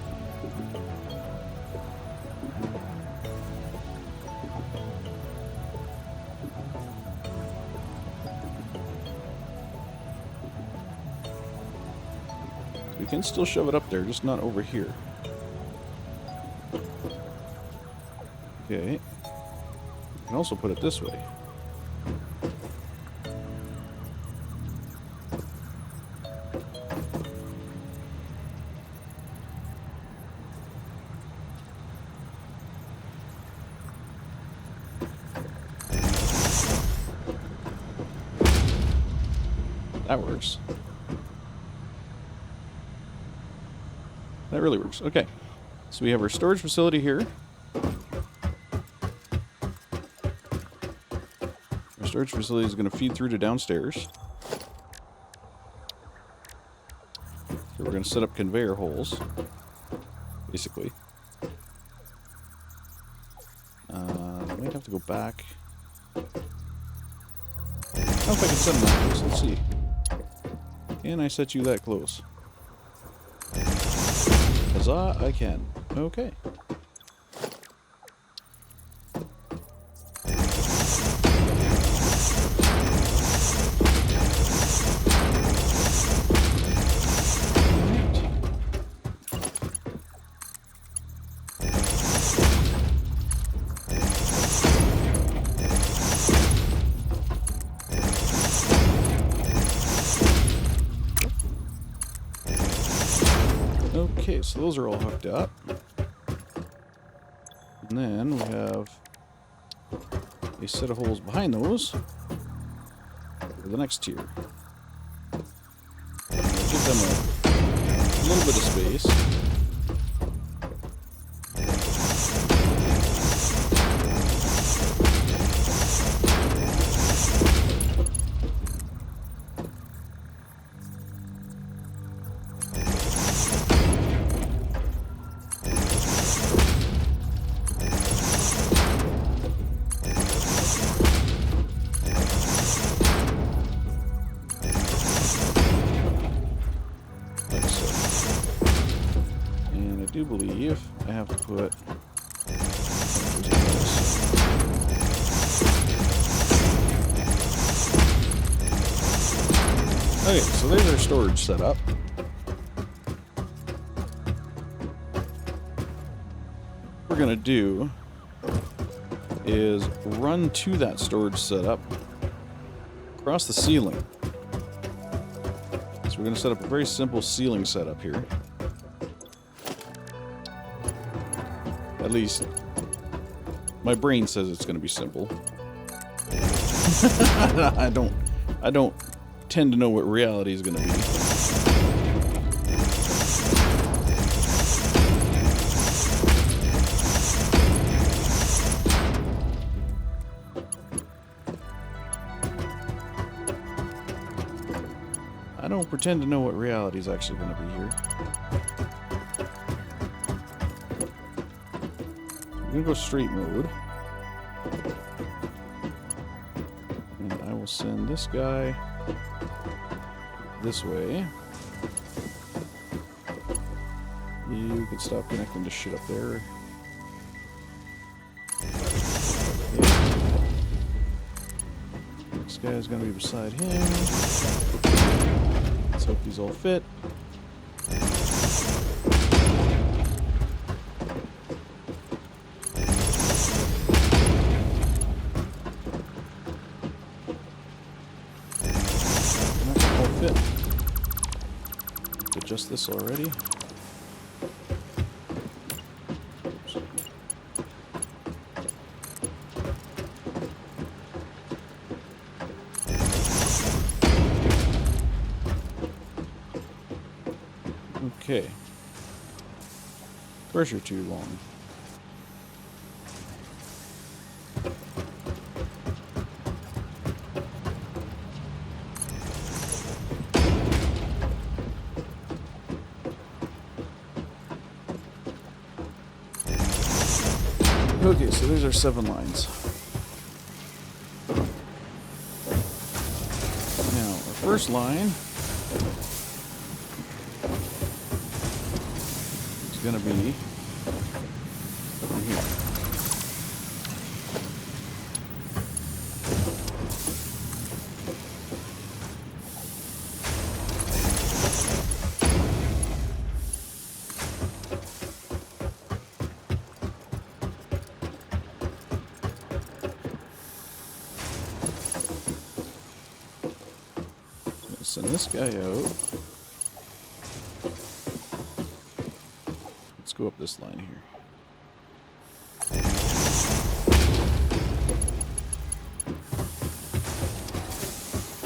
We can still shove it up there, just not over here. Okay. You can also put it this way. That works. That really works. Okay. So we have our storage facility here. Our storage facility is going to feed through to downstairs. So we're going to set up conveyor holes, basically. I might have to go back. I don't know if I can set them that close. Let's see. Can I set you that close? Huzzah, I can. Okay. Okay, so those are all hooked up. And then we have a set of holes behind those for the next tier. Give them a little bit of space. I do believe I have to put... Okay, so there's our storage setup. What we're going to do is run to that storage setup across the ceiling. So we're going to set up a very simple ceiling setup here. At least, my brain says it's going to be simple. I don't tend to know what reality is going to be. I don't pretend to know what reality is actually going to be here. I'm going to go straight mode. And I will send this guy this way. You can stop connecting to shit up there. Okay. This guy's going to be beside him. Let's hope these all fit. Adjust this already. Oops. Okay. Pressure too long. Okay, so there's our 7 lines. Now, our first line is going to be from here. Send this guy out. Let's go up this line here.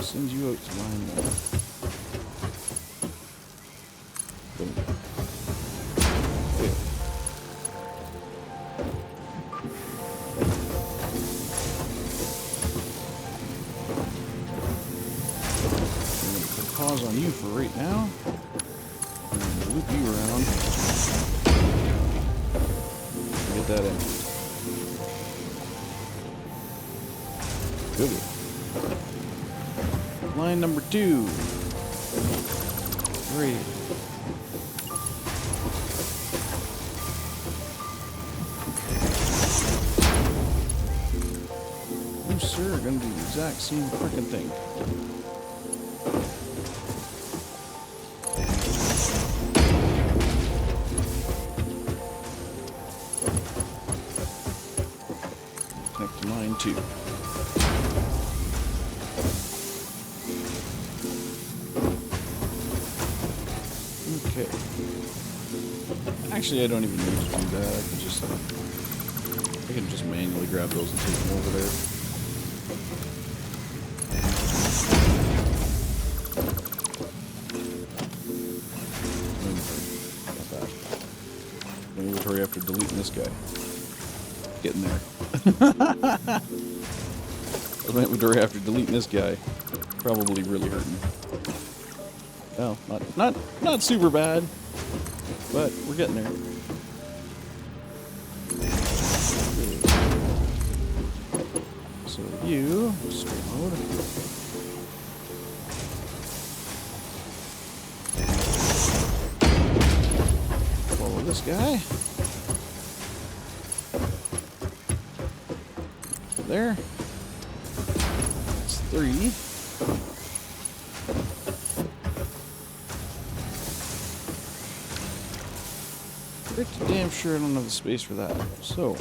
Send you out to line 1. Boom. Pause on you for right now. And we'll loop you around. Get that in. Good. Line number 2. Great. You, sir, are going to do the exact same freaking thing. Connect to line 2. Okay. Actually, I don't even need to do that. I can just manually grab those and take them over there. Inventory after deleting this guy. Getting there. My inventory after deleting this guy. Probably really hurting. Well, not super bad, but we're getting there. So you straight mode. Follow this guy. There. That's 3. Pretty damn sure I don't have the space for that. So.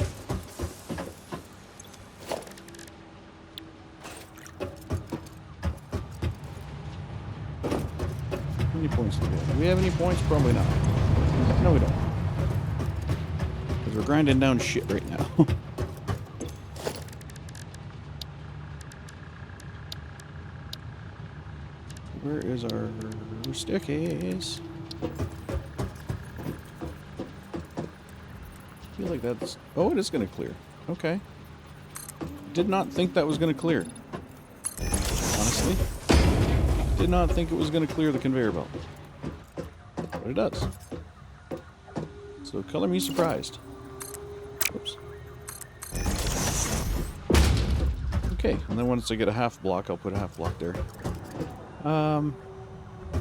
How many points do we have? Do we have any points? Probably not. No, we don't. Because we're grinding down shit right now. Where is our staircase? I feel like that's... Oh, it is going to clear. Okay. Did not think that was going to clear. Honestly. Did not think it was going to clear the conveyor belt. But it does. So color me surprised. Oops. Okay, and then once I get a half block, I'll put a half block there.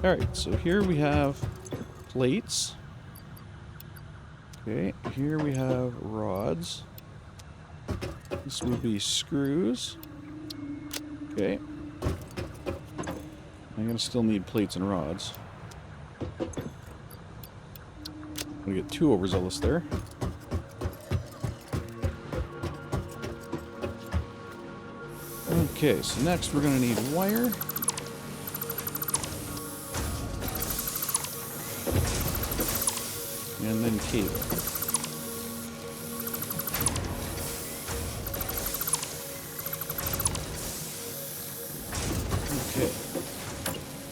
Alright, so here we have plates. Okay, here we have rods. This will be screws. Okay. I'm gonna still need plates and rods. I'm gonna get too overzealous there. Okay, so next we're gonna need wire. And then cable. Okay.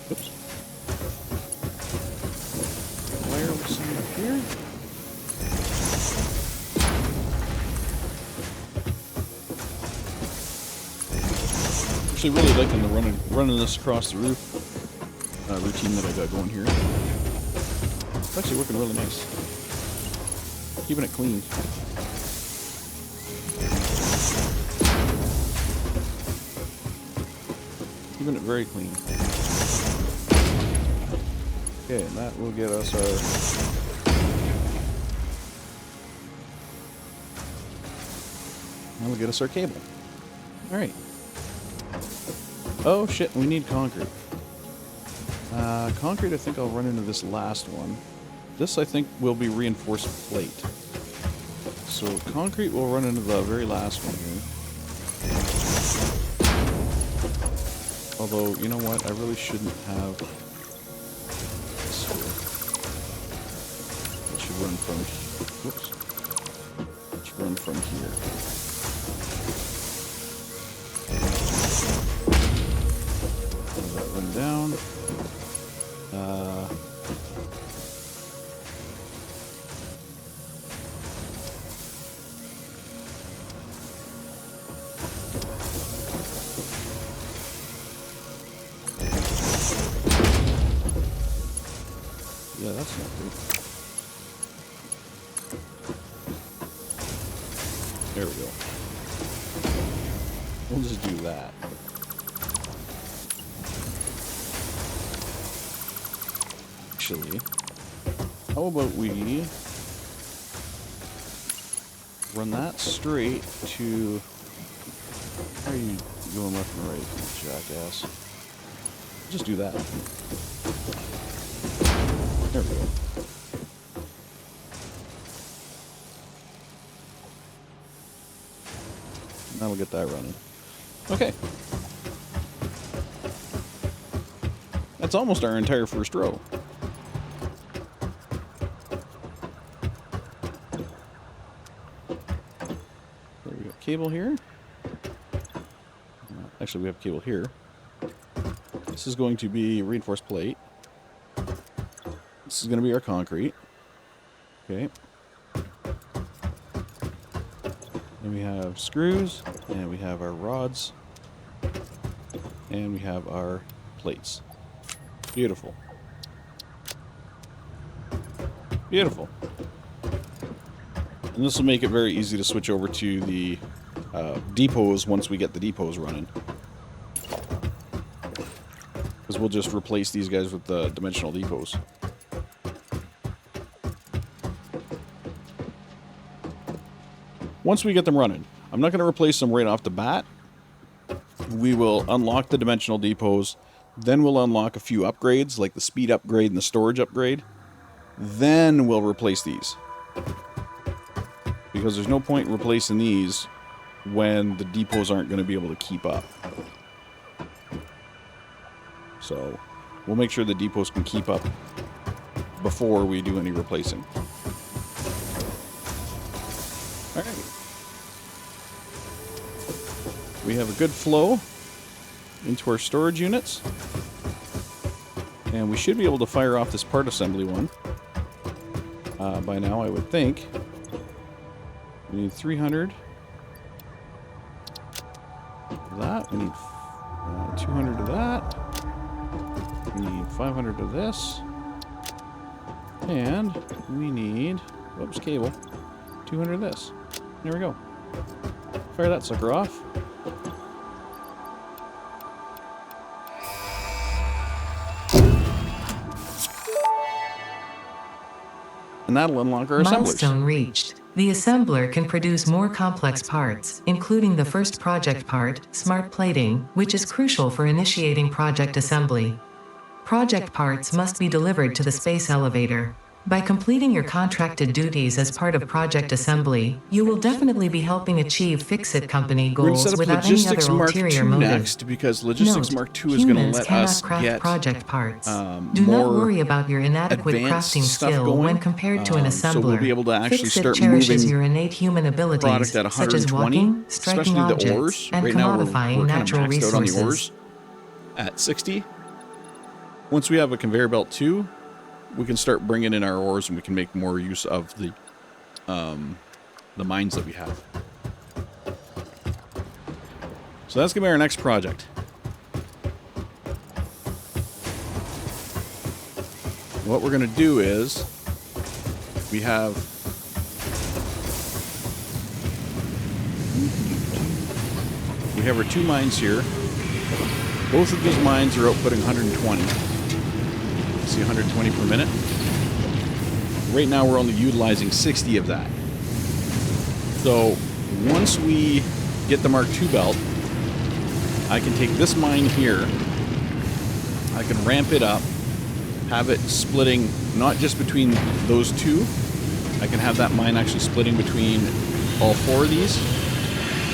Oops. Wire we're seeing up here. Actually really liking the running this across the roof routine that I got going here. It's actually working really nice. Keeping it clean. Keeping it very clean. Okay, and that will get us our... That'll get us our cable. Alright. Oh shit, we need concrete. Concrete I think I'll run into this last one. This, I think, will be reinforced plate. So concrete will run into the very last one Although, you know what? I really shouldn't have this here. It should run from... Whoops. It should run from here. Let that run down. Yeah, that's not good. There we go. We'll just do that. Actually, how about we run that straight to... How are you going left and right, you jackass? Just do that. There we go. Now we'll get that running. Okay. That's almost our entire first row. There we go. Cable here. Actually, we have cable here. This is going to be reinforced plate. This is going to be our concrete. Okay. And we have screws, and we have our rods, and we have our plates. Beautiful. Beautiful. And this will make it very easy to switch over to the depots once we get the depots running. Because we'll just replace these guys with the dimensional depots. Once we get them running, I'm not going to replace them right off the bat. We will unlock the dimensional depots. Then we'll unlock a few upgrades, like the speed upgrade and the storage upgrade. Then we'll replace these. Because there's no point in replacing these when the depots aren't going to be able to keep up. So we'll make sure the depots can keep up before we do any replacing. All right. We have a good flow into our storage units. And we should be able to fire off this part assembly one. By now, I would think. We need 300 of that. We need 200 of that. We need 500 of this. And we need, whoops, cable. 200 of this. There we go. Fire that sucker off. And that'll unlock our assemblers. Milestone reached. The assembler can produce more complex parts, including the first project part, smart plating, which is crucial for initiating project assembly. Project parts must be delivered to the space elevator. By completing your contracted duties as part of project assembly, you will definitely be helping achieve Fix-It company We're going to goals set up without any Logistics other Mark ulterior II motive. next, because Logistics Note, Mark II is going to humans let cannot us craft get project parts. Do not more worry about your inadequate advanced crafting stuff skill going. when compared to an assembler. So we'll be able to actually Fix-It start cherishes moving your innate human abilities, product at such as 120, walking, striking especially the objects, ores. and Right now we're commodifying kind of natural maxed out on the resources. ores at 60. Once we have a conveyor belt too, we can start bringing in our ores and we can make more use of the mines that we have. So that's going to be our next project. What we're going to do is we have our two mines here. Both of these mines are outputting 120. See 120 per minute. Right now we're only utilizing 60 of that. So once we get the Mark II belt, I can take this mine here, I can ramp it up, have it splitting not just between those two, I can have that mine actually splitting between all four of these,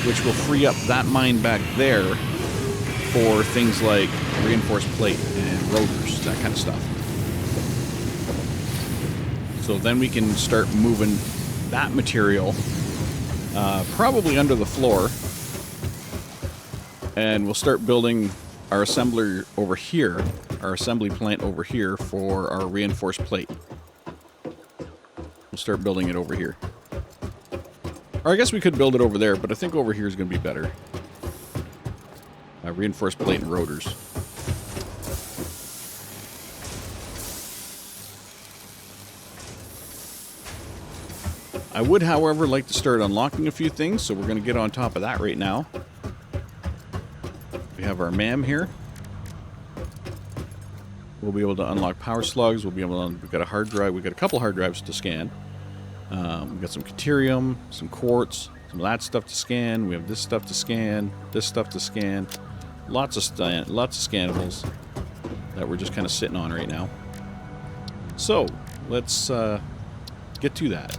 which will free up that mine back there for things like reinforced plate and rotors, that kind of stuff. So then we can start moving that material probably under the floor. And we'll start building our assembler over here, our assembly plant over here for our reinforced plate. We'll start building it over here. Or I guess we could build it over there, but I think over here is going to be better. Reinforced plate and rotors. I would, however, like to start unlocking a few things, so we're going to get on top of that right now. We have our MAM here. We'll be able to unlock power slugs. We'll be able to. We've got a hard drive. We've got a couple hard drives to scan. We've got some Caterium, some quartz, some of that stuff to scan. We have this stuff to scan. This stuff to scan. Lots of scannables that we're just kind of sitting on right now. So let's get to that.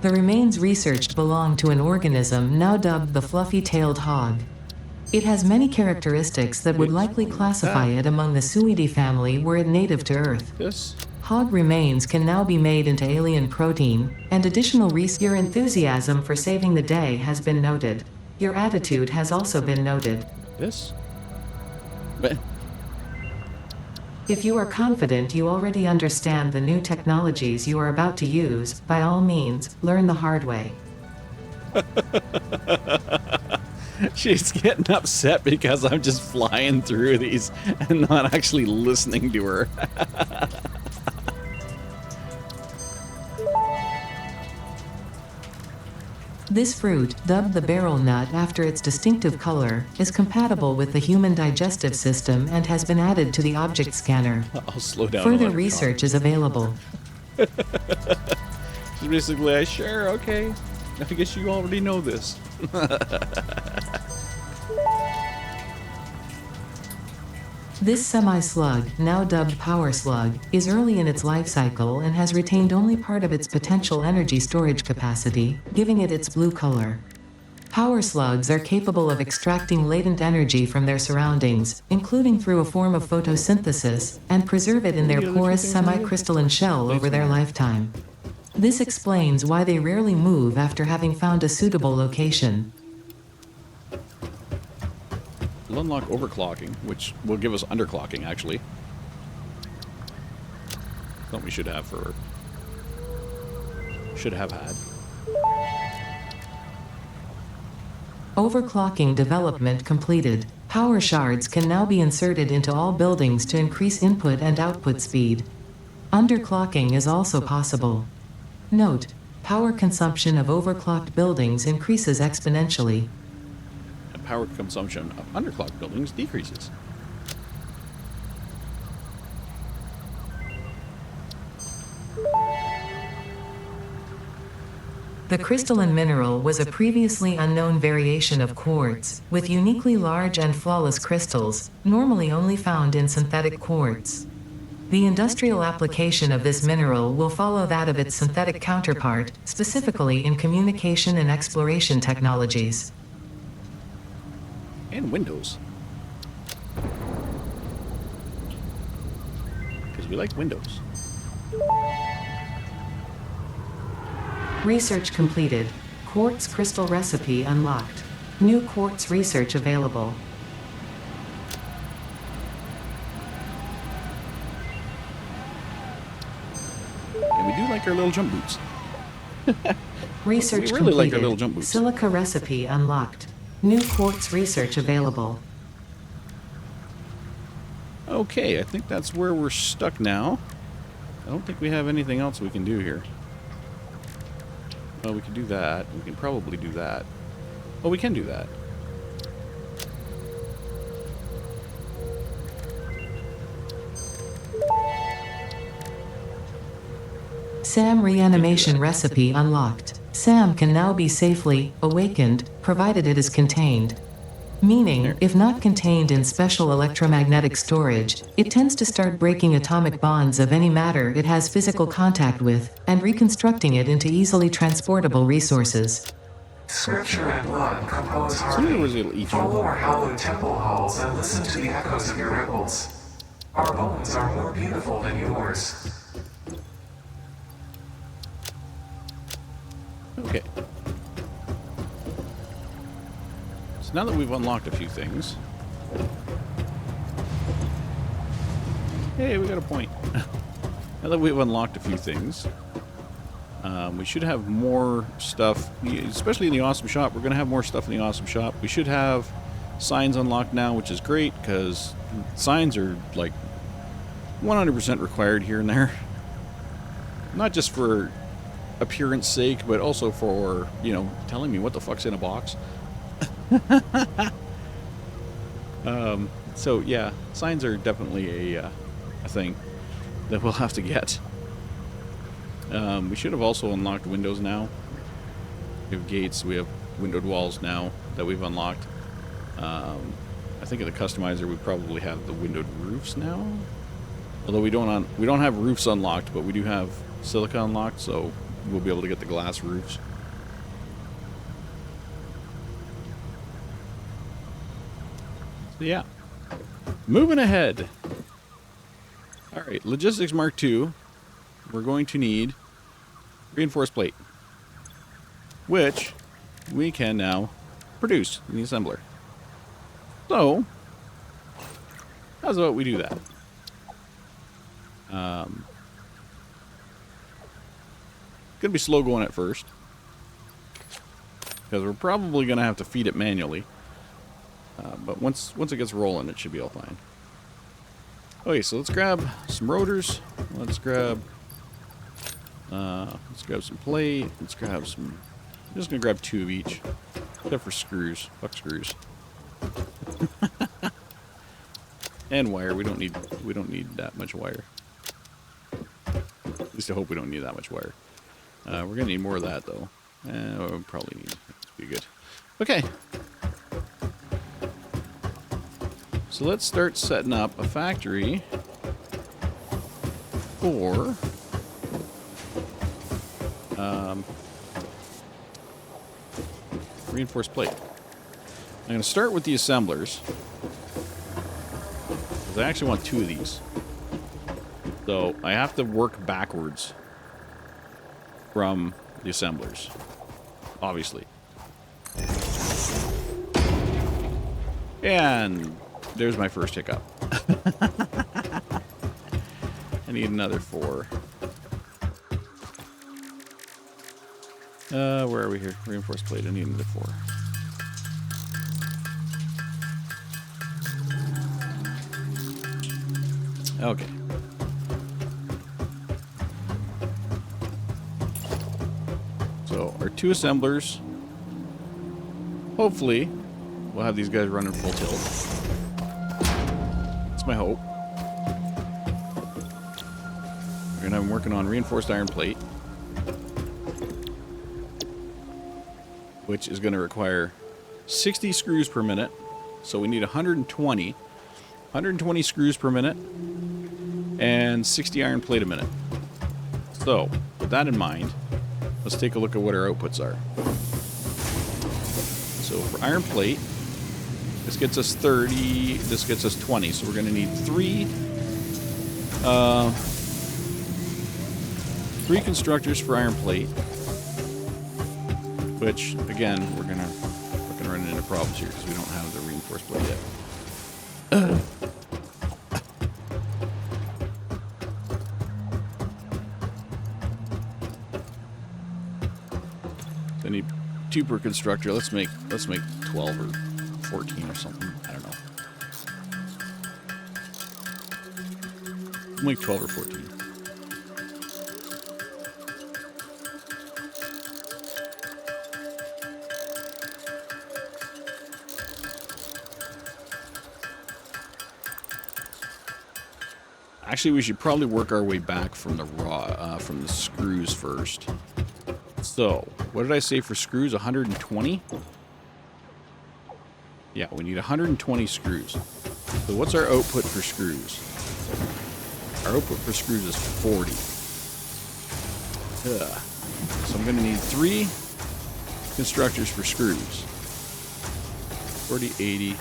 The remains researched belong to an organism now dubbed the fluffy-tailed hog. It has many characteristics that would likely classify it among the Suidae family were it native to Earth. This. Hog remains can now be made into alien protein, and additional research. Your enthusiasm for saving the day has been noted. Your attitude has also been noted. This. But if you are confident you already understand the new technologies you are about to use, by all means, learn the hard way. She's getting upset because I'm just flying through these and not actually listening to her. This fruit, dubbed the barrel nut after its distinctive color, is compatible with the human digestive system and has been added to the object scanner. I'll slow down. Further research is available. She's basically, sure, okay. I guess you already know this. This semi-slug, now dubbed power slug, is early in its life cycle and has retained only part of its potential energy storage capacity, giving it its blue color. Power slugs are capable of extracting latent energy from their surroundings, including through a form of photosynthesis, and preserve it in their porous semi-crystalline shell over their lifetime. This explains why they rarely move after having found a suitable location. We'll unlock overclocking, which will give us underclocking, actually. Something we should have for... should have had. Overclocking development completed. Power shards can now be inserted into all buildings to increase input and output speed. Underclocking is also possible. Note: power consumption of overclocked buildings increases exponentially. And power consumption of underclocked buildings decreases. The crystalline mineral was a previously unknown variation of quartz, with uniquely large and flawless crystals, normally only found in synthetic quartz. The industrial application of this mineral will follow that of its synthetic counterpart, specifically in communication and exploration technologies. And Windows. Because we like Windows. Research completed. Quartz crystal recipe unlocked. New quartz research available. And we do like our little jump boots. Research we really completed. like our little jump boots. Silica recipe unlocked. New quartz research available. Okay, I think that's where we're stuck now. I don't think we have anything else we can do here. Well, we can do that. We can probably do that. Oh, we can do that. SAM reanimation recipe unlocked. SAM can now be safely awakened, provided it is contained. Meaning, if not contained in special electromagnetic storage, it tends to start breaking atomic bonds of any matter it has physical contact with, and reconstructing it into easily transportable resources. Scripture and blood compose So there was harmony. each Follow one. our hallowed temple halls and listen to the echoes of your ripples. Our bones are more beautiful than yours. Okay. So now that we've unlocked a few things. Hey, we got a point. Now that we've unlocked a few things, we should have more stuff, especially in the awesome shop. We're going to have more stuff in the awesome shop. We should have signs unlocked now, which is great because signs are like 100% required here and there. Not just for appearance sake, but also for, you know, telling me what the fuck's in a box. So yeah, signs are definitely a thing that we'll have to get. We should have also unlocked windows now. We have gates, we have windowed walls now that we've unlocked. I think in the customizer we probably have the windowed roofs now. Although we don't have roofs unlocked, but we do have silica unlocked, so we'll be able to get the glass roofs. So yeah. Moving ahead. Alright, Logistics Mark II. We're going to need reinforced plate, which we can now produce in the assembler. So, how's about we do that? Gonna be slow going at first, because we're probably gonna have to feed it manually. But once it gets rolling, it should be all fine. Okay, so let's grab some rotors. Let's grab some plate. Let's grab some. I'm just gonna grab 2 of each, except for screws. Fuck screws. And wire. We don't need that much wire. At least I hope we don't need that much wire. We're gonna need more of that though. We'll probably need. That'd be good. Okay. So let's start setting up a factory for reinforced plate. I'm going to start with the assemblers, because I actually want 2 of these. So I have to work backwards from the assemblers, obviously. And there's my first hiccup. I need another 4. Where are we here? Reinforced plate. I need another 4. Okay. So our 2 assemblers. Hopefully, we'll have these guys running full tilt. That's my hope. We're gonna have them working on reinforced iron plate, which is going to require 60 screws per minute. So we need 120 screws per minute and 60 iron plate a minute. So with that in mind, let's take a look at what our outputs are. So for iron plate, this gets us 30, this gets us 20. So we're going to need 3 constructors for iron plate. Which, again, we're gonna run into problems here because we don't have the reinforced plate yet. So I need 2 per constructor. Let's make 12 or 14 or something. I don't know. We'll make 12 or 14. Actually, we should probably work our way back from the from the screws first. So, what did I say for screws? 120? Yeah, we need 120 screws. So what's our output for screws? Our output for screws is 40. Ugh. So I'm going to need 3 constructors for screws. 40, 80.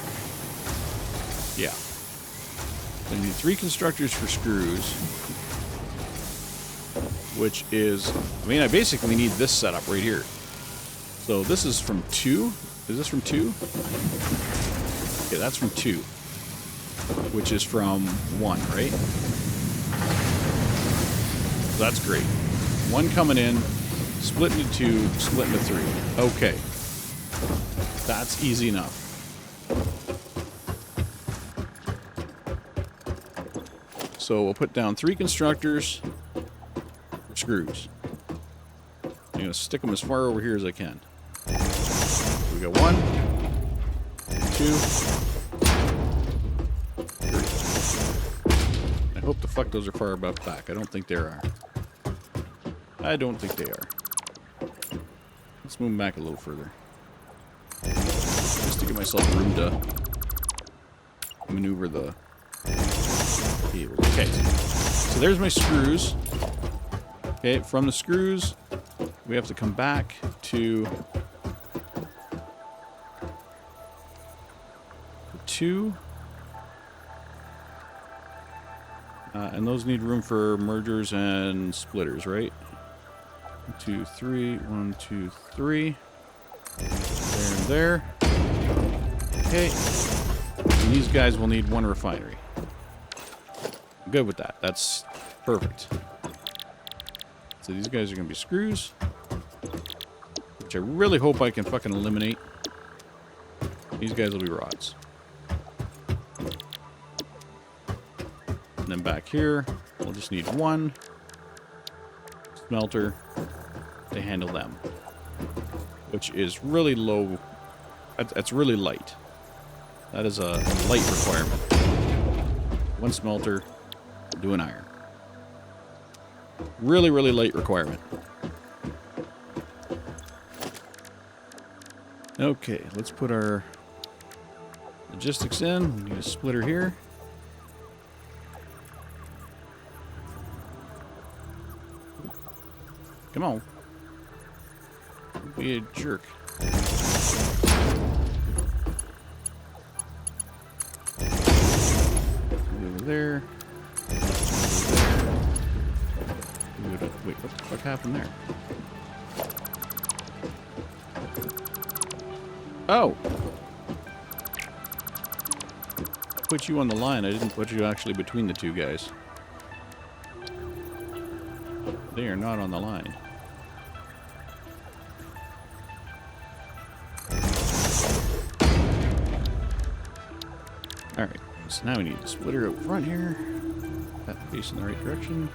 Yeah. I need 3 constructors for screws. Which is, I mean, I basically need this setup right here. So this is from 2. Is this from 2? Okay, that's from 2. Which is from 1, right? So that's great. 1 coming in, split into 2, split into 3. Okay. That's easy enough. So we'll put down 3 constructors for screws. I'm going to stick them as far over here as I can. We got 1, 2, 3. I hope the fuck those are far enough back. I don't think they are. I don't think they are. Let's move them back a little further. Just to give myself room to maneuver the cables. Okay, so there's my screws. Okay, from the screws, we have to come back to 2. And those need room for mergers and splitters, right? 1, 2, 3. 1, 2, 3. There and there. Okay. And these guys will need 1 refinery. I'm good with that. That's perfect. So these guys are going to be screws. Which I really hope I can fucking eliminate. These guys will be rods. And then back here, we'll just need 1 smelter to handle them. Which is really low. That's really light. That is a light requirement. 1 smelter, do an iron. Really, really light requirement. Okay, let's put our logistics in. We need a splitter here. Come on. Don't be a jerk. Over there. Wait, what the fuck happened there? Oh! I put you on the line. I didn't put you actually between the 2 guys. They are not on the line. Alright, so now we need a splitter out front here. That facing the right direction.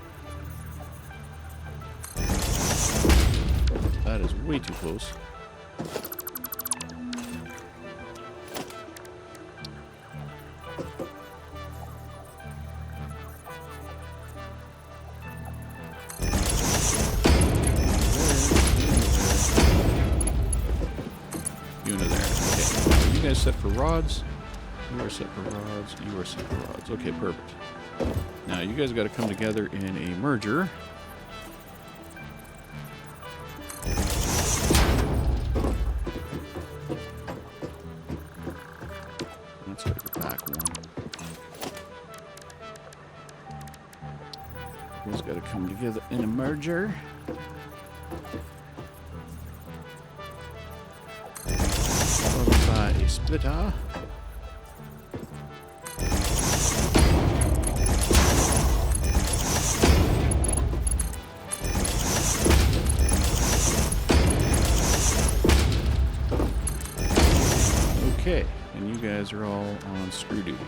That is way too close. You into there. Okay. You guys set for rods. You are set for rods. You are set for rods. Okay, perfect. Now you guys got to come together in a merger. Let's go back 1. You guys got to come together in a merger. Followed by a splitter. Okay, and you guys are all on screw duty.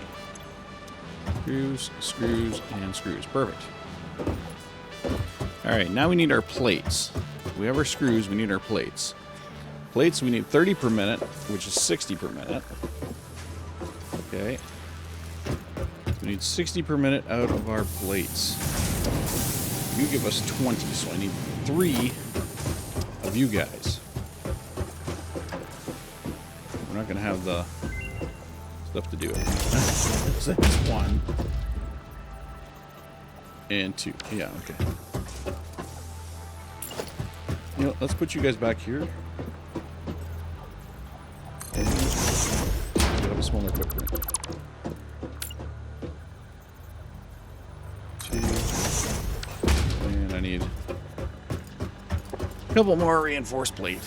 Screws, screws, and screws. Perfect. Alright, now we need our plates. We have our screws, we need our plates. Plates, we need 30 per minute, which is 60 per minute. Okay. We need 60 per minute out of our plates. You give us 20, so I need 3 of you guys. We're not going to have the stuff to do. So that's 1. And 2. Yeah, okay. You know, let's put you guys back here. You have a smaller footprint. 2. And I need a couple more reinforced plate.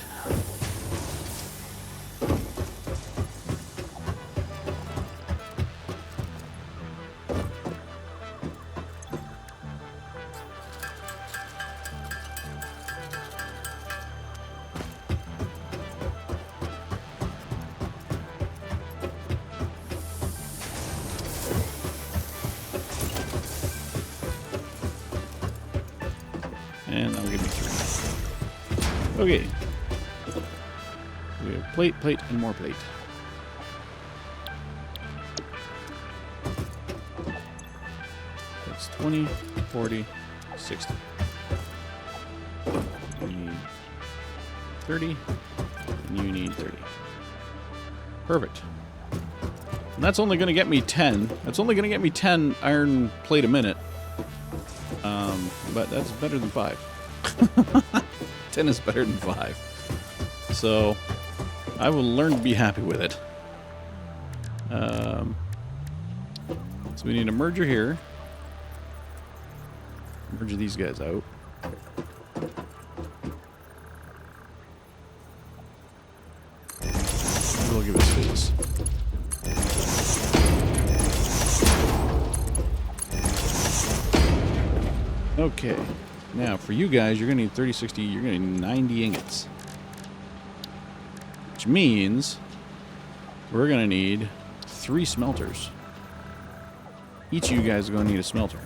And that'll give me 3. Okay. We have plate, plate, and more plate. That's 20, 40, 60. You need 30, and you need 30. Perfect. And that's only going to get me 10. That's only going to get me 10 iron plate a minute. But that's better than 5. 10 is better than 5. So I will learn to be happy with it. So we need a merger here. Merge these guys out. We'll give it space. Okay, now for you guys, you're going to need 30, 60, you're going to need 90 ingots. Which means we're going to need 3 smelters. Each of you guys are going to need a smelter.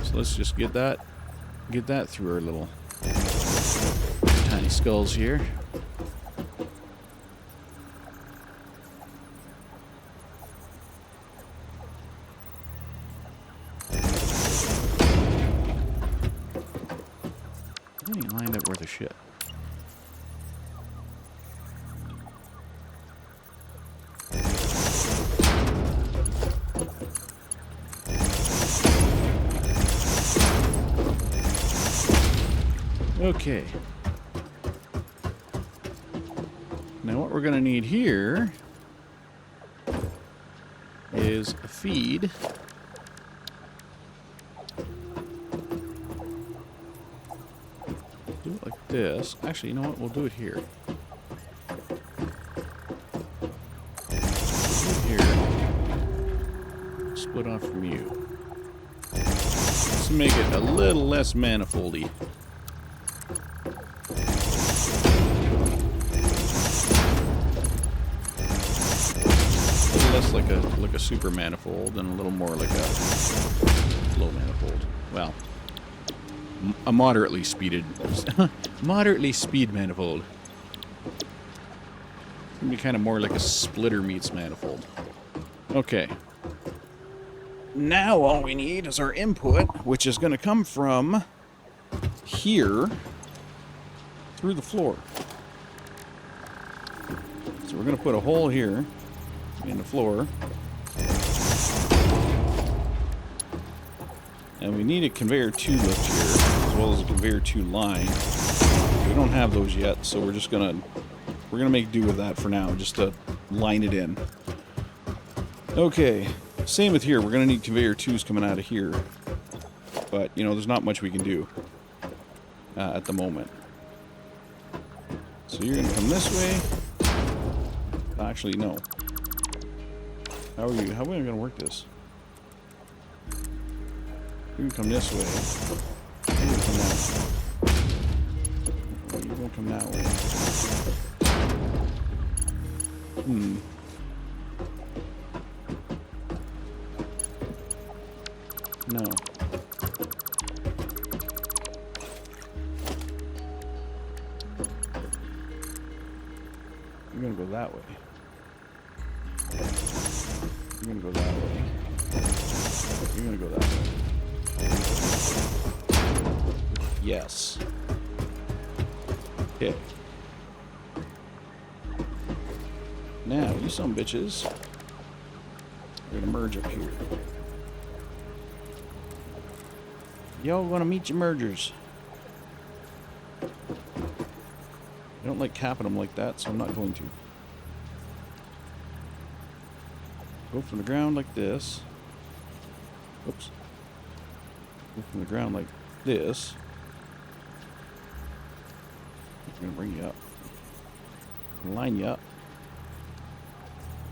So let's just get that through our little tiny skulls here. I ain't lined up worth a shit. Okay. Now what we're going to need here is a feed. Do it like this. Actually, you know what? We'll do it here. Do it here. Split off from you. Let's make it a little less manifoldy. Less like a super manifold and a little more like a low manifold. Well, a moderately speed manifold. It's gonna be kind of more like a splitter meets manifold. Okay. Now all we need is our input, which is going to come from here through the floor. So we're going to put a hole here in the floor. And we need a conveyor 2 lift here, as well as a conveyor 2 line. We don't have those yet, so we're gonna make do with that for now, just to line it in. Okay, same with here. We're gonna need conveyor 2s coming out of here, but you know, there's not much we can do at the moment. So you're gonna come this way. Actually, no. How are we gonna work this? You can come this way. You can come that way. No. You're gonna go that way. You're gonna go that way. You're gonna go that way. Okay. Now, you some bitches. We're gonna merge up here. Y'all gonna meet your mergers. I don't like capping them like that, so I'm not going to. Go from the ground like this. Oops. Go from the ground like this. I'm gonna bring you up. Line you up.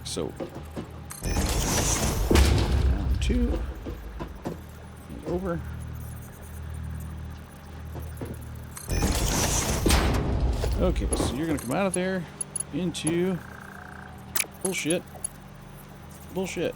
So. Down 2. And over. Okay, so you're gonna come out of there into bullshit. Bullshit.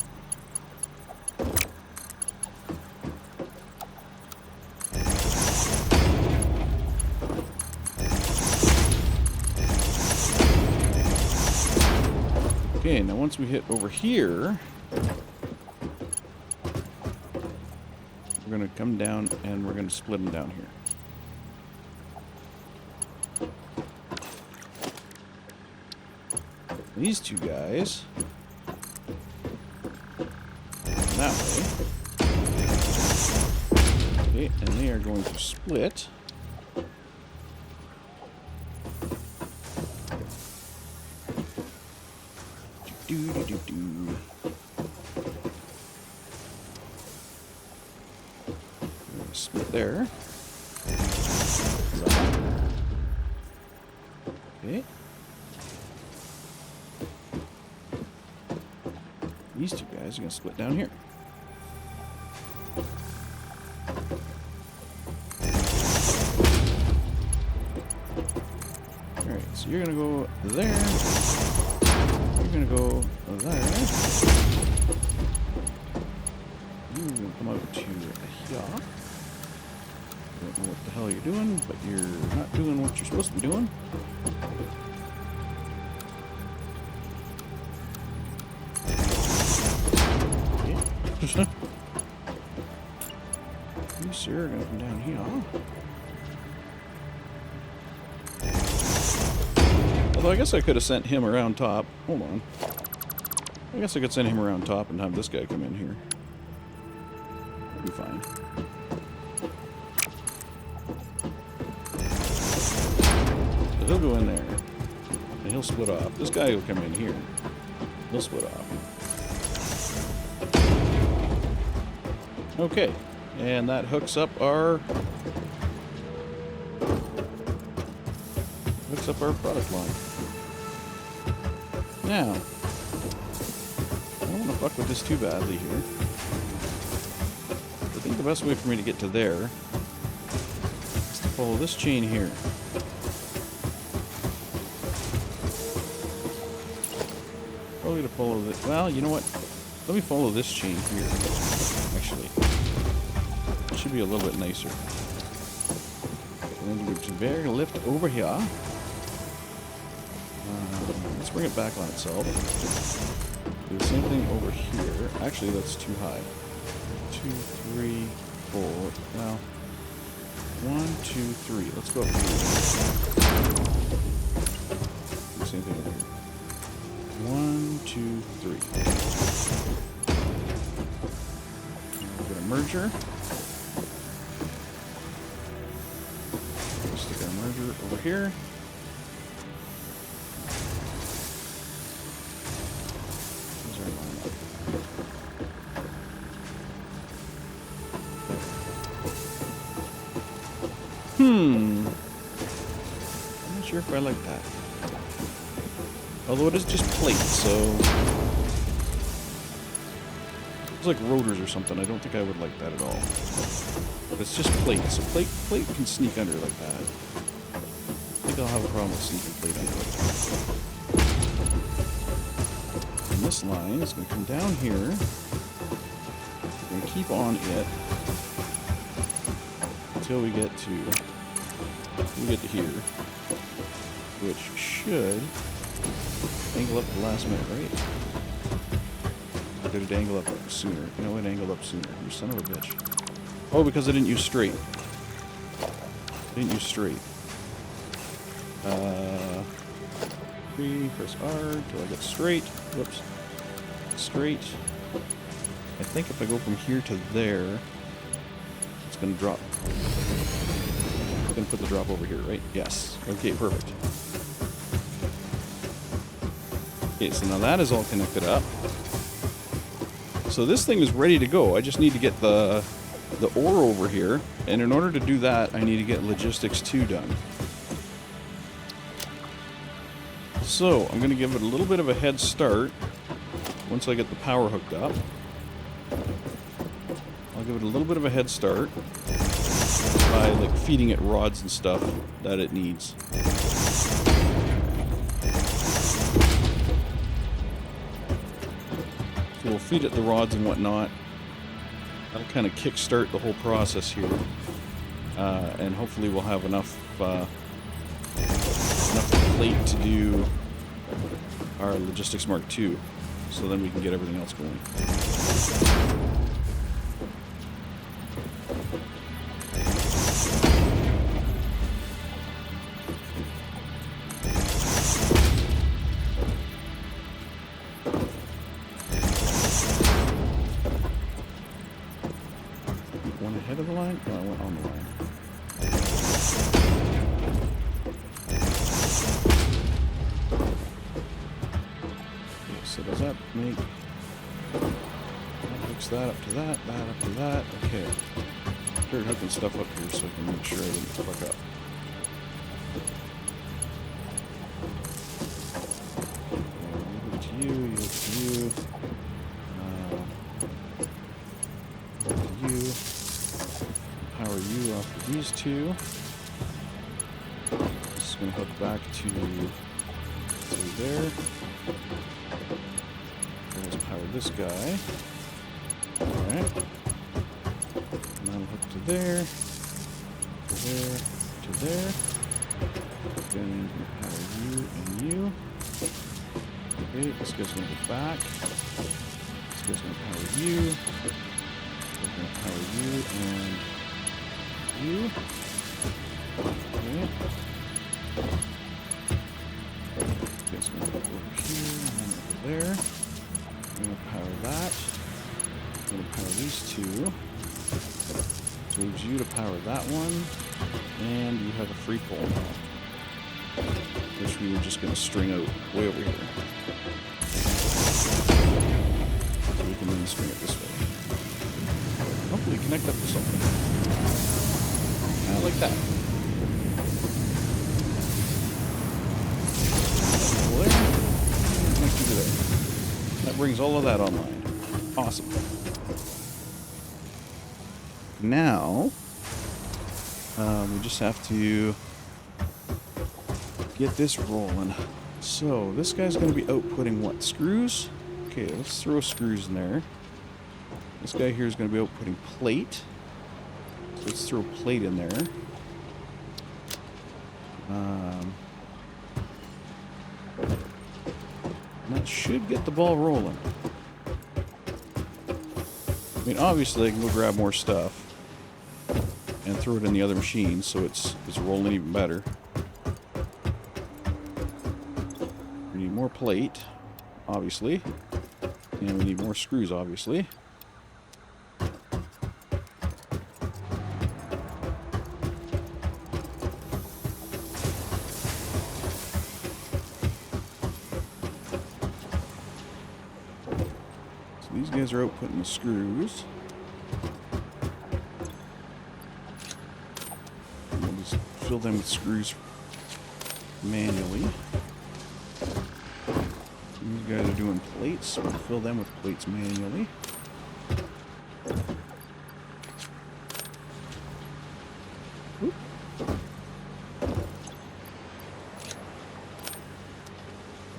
Okay, now once we hit over here, we're gonna come down and we're gonna split them down here. These two guys that way. Okay, and they are going to split. Split there. Okay. These two guys are going to split down here. Alright, so you're going to go there. You're going to go there. You're going to come out to here. I don't know what the hell you're doing, but you're not doing what you're supposed to be doing. You sir are gonna come down here. Although I guess I could have sent him around top. Hold on. I guess I could send him around top and have this guy come in here. That'd be fine. So he'll go in there. And he'll split off. This guy will come in here. He'll split off. Okay, and that hooks up our product line. Now, I don't want to fuck with this too badly here. I think the best way for me to get to there is to follow this chain here. Probably to follow this. Well, you know what? Let me follow this chain here. Actually, it should be a little bit nicer. And then we're going to lift over here. Let's bring it back on itself. Do the same thing over here. Actually, that's too high. 2, 3, 4. Well, 1, 2, 3. Let's go up here. Do the same thing over here. 1, 2, 3. Get a merger. Stick our merger over here. There's our line. I'm not sure if I like that. Although it is just plate, so it's like rotors or something. I don't think I would like that at all. But it's just plate, so plate can sneak under like that. I think I'll have a problem with sneaking plate under like that. And this line is going to come down here. We're going to keep on it until we get to here, which should angle up at the last minute, right? Or did it angle up sooner? No, it angled up sooner. You son of a bitch. Oh, because I didn't use straight. I didn't use straight. Press R till I get straight. Whoops. Straight. I think if I go from here to there, it's going to drop. I'm going to put the drop over here, right? Yes. Okay, perfect. Okay, so now that is all connected up. So this thing is ready to go. I just need to get the ore over here. And in order to do that, I need to get logistics 2 done. So, I'm going to give it a little bit of a head start once I get the power hooked up. I'll give it a little bit of a head start by like feeding it rods and stuff that it needs. So we'll feed it the rods and whatnot. That'll kind of kickstart the whole process here. And hopefully we'll have enough plate to do our Logistics Mark II, so then we can get everything else going. One ahead of the line? No, I went on the line. So does that make... That hooks that up to that up to that. Okay. Start hooking stuff up here so I can make sure I didn't fuck up. Leave it to you, you to you. You. Power you off of these two. This is going to hook back to there. Let's power this guy. Alright. Now hook to there. To there. To there. Then power you and you. Okay, this guy's going to go back. This guy's going to power you. We're going to power you and you. Okay. This going to go over here and over there. I'm going to power that. I'm going to power these two. Leaves you to power that one. And you have a free pole now, which we were just going to string out way over here. So we can then string it this way. Hopefully connect up to something. Like that. Connect to there. That brings all of that online. Awesome. Now, we just have to get this rolling. So, this guy's going to be outputting what? Screws? Okay, let's throw screws in there. This guy here is going to be outputting plate. So let's throw plate in there. And that should get the ball rolling. I mean, obviously I can go grab more stuff and throw it in the other machine so it's rolling even better. We need more plate, obviously. And we need more screws, obviously. These guys are outputting the screws. And we'll just fill them with screws manually. These guys are doing plates. We'll fill them with plates manually. Oop.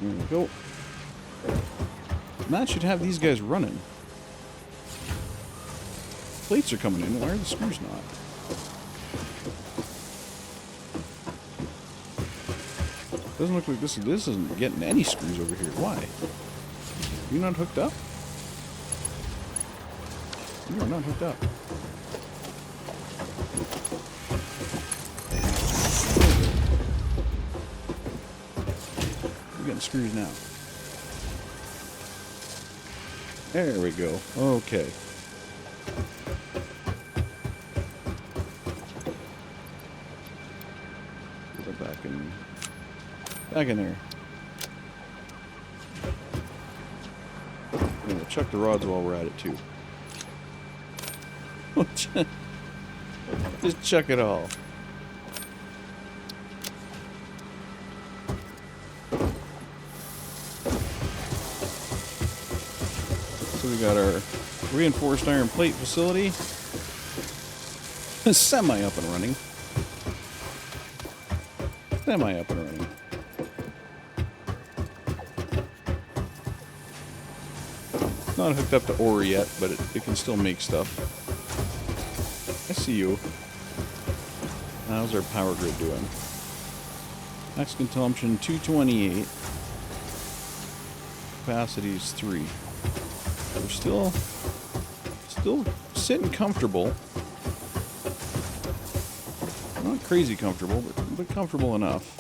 There we go. And that should have these guys running. Plates are coming in. Why are the screws not? Doesn't look like this isn't getting any screws over here. Why? You're not hooked up? You are not hooked up. the screws now. There we go. Okay. Put it back in there. And we'll chuck the rods while we're at it too. Just chuck it all. So we got our reinforced iron plate facility semi up and running. Not hooked up to ore yet, but it can still make stuff. I see you. How's our power grid doing? Max consumption 228. Capacity is 3. We're still sitting comfortable. Not crazy comfortable, but comfortable enough.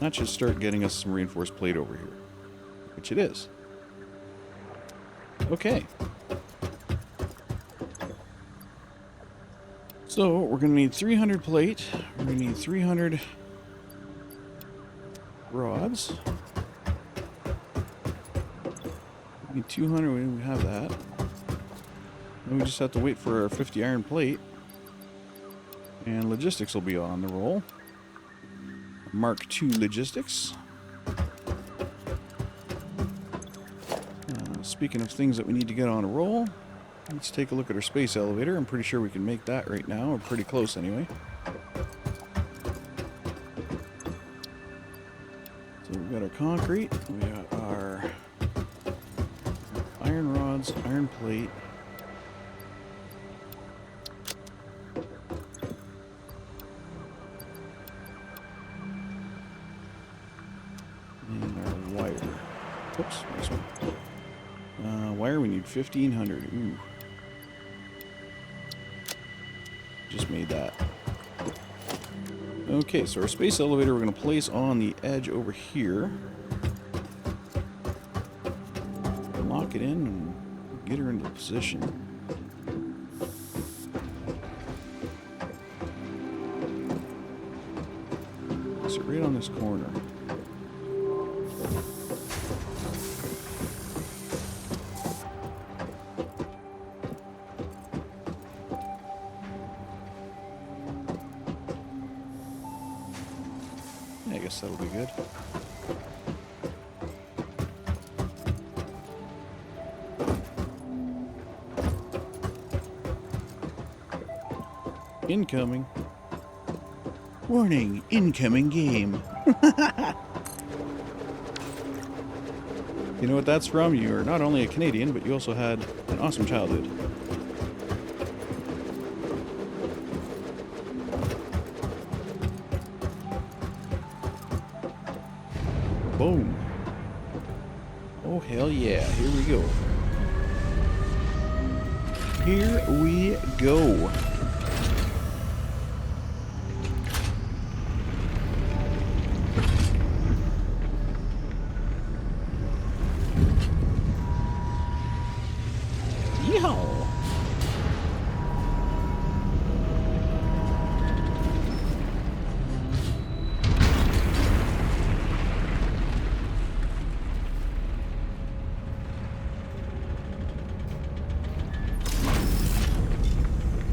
That should start getting us some reinforced plate over here, which it is. Okay. So we're going to need 300 plate. We're going to need 300 rods. We need 200. We have that. Then we just have to wait for our 50 iron plate. And logistics will be on the roll. Mark II logistics. Speaking of things that we need to get on a roll, let's take a look at our space elevator. I'm pretty sure we can make that right now, or pretty close anyway. So we've got our concrete, we got our iron rods, iron plate. And our wire. Oops, nice one. Wire, we need 1,500. Ooh. Just made that. Okay, so our space elevator we're going to place on the edge over here. Lock it in and get her into position. So right on this corner. I guess that'll be good. Incoming. Warning, incoming game. You know what that's from? You're not only a Canadian, but you also had an awesome childhood. Boom. Oh, hell yeah. Here we go. Here we go. Yeehaw.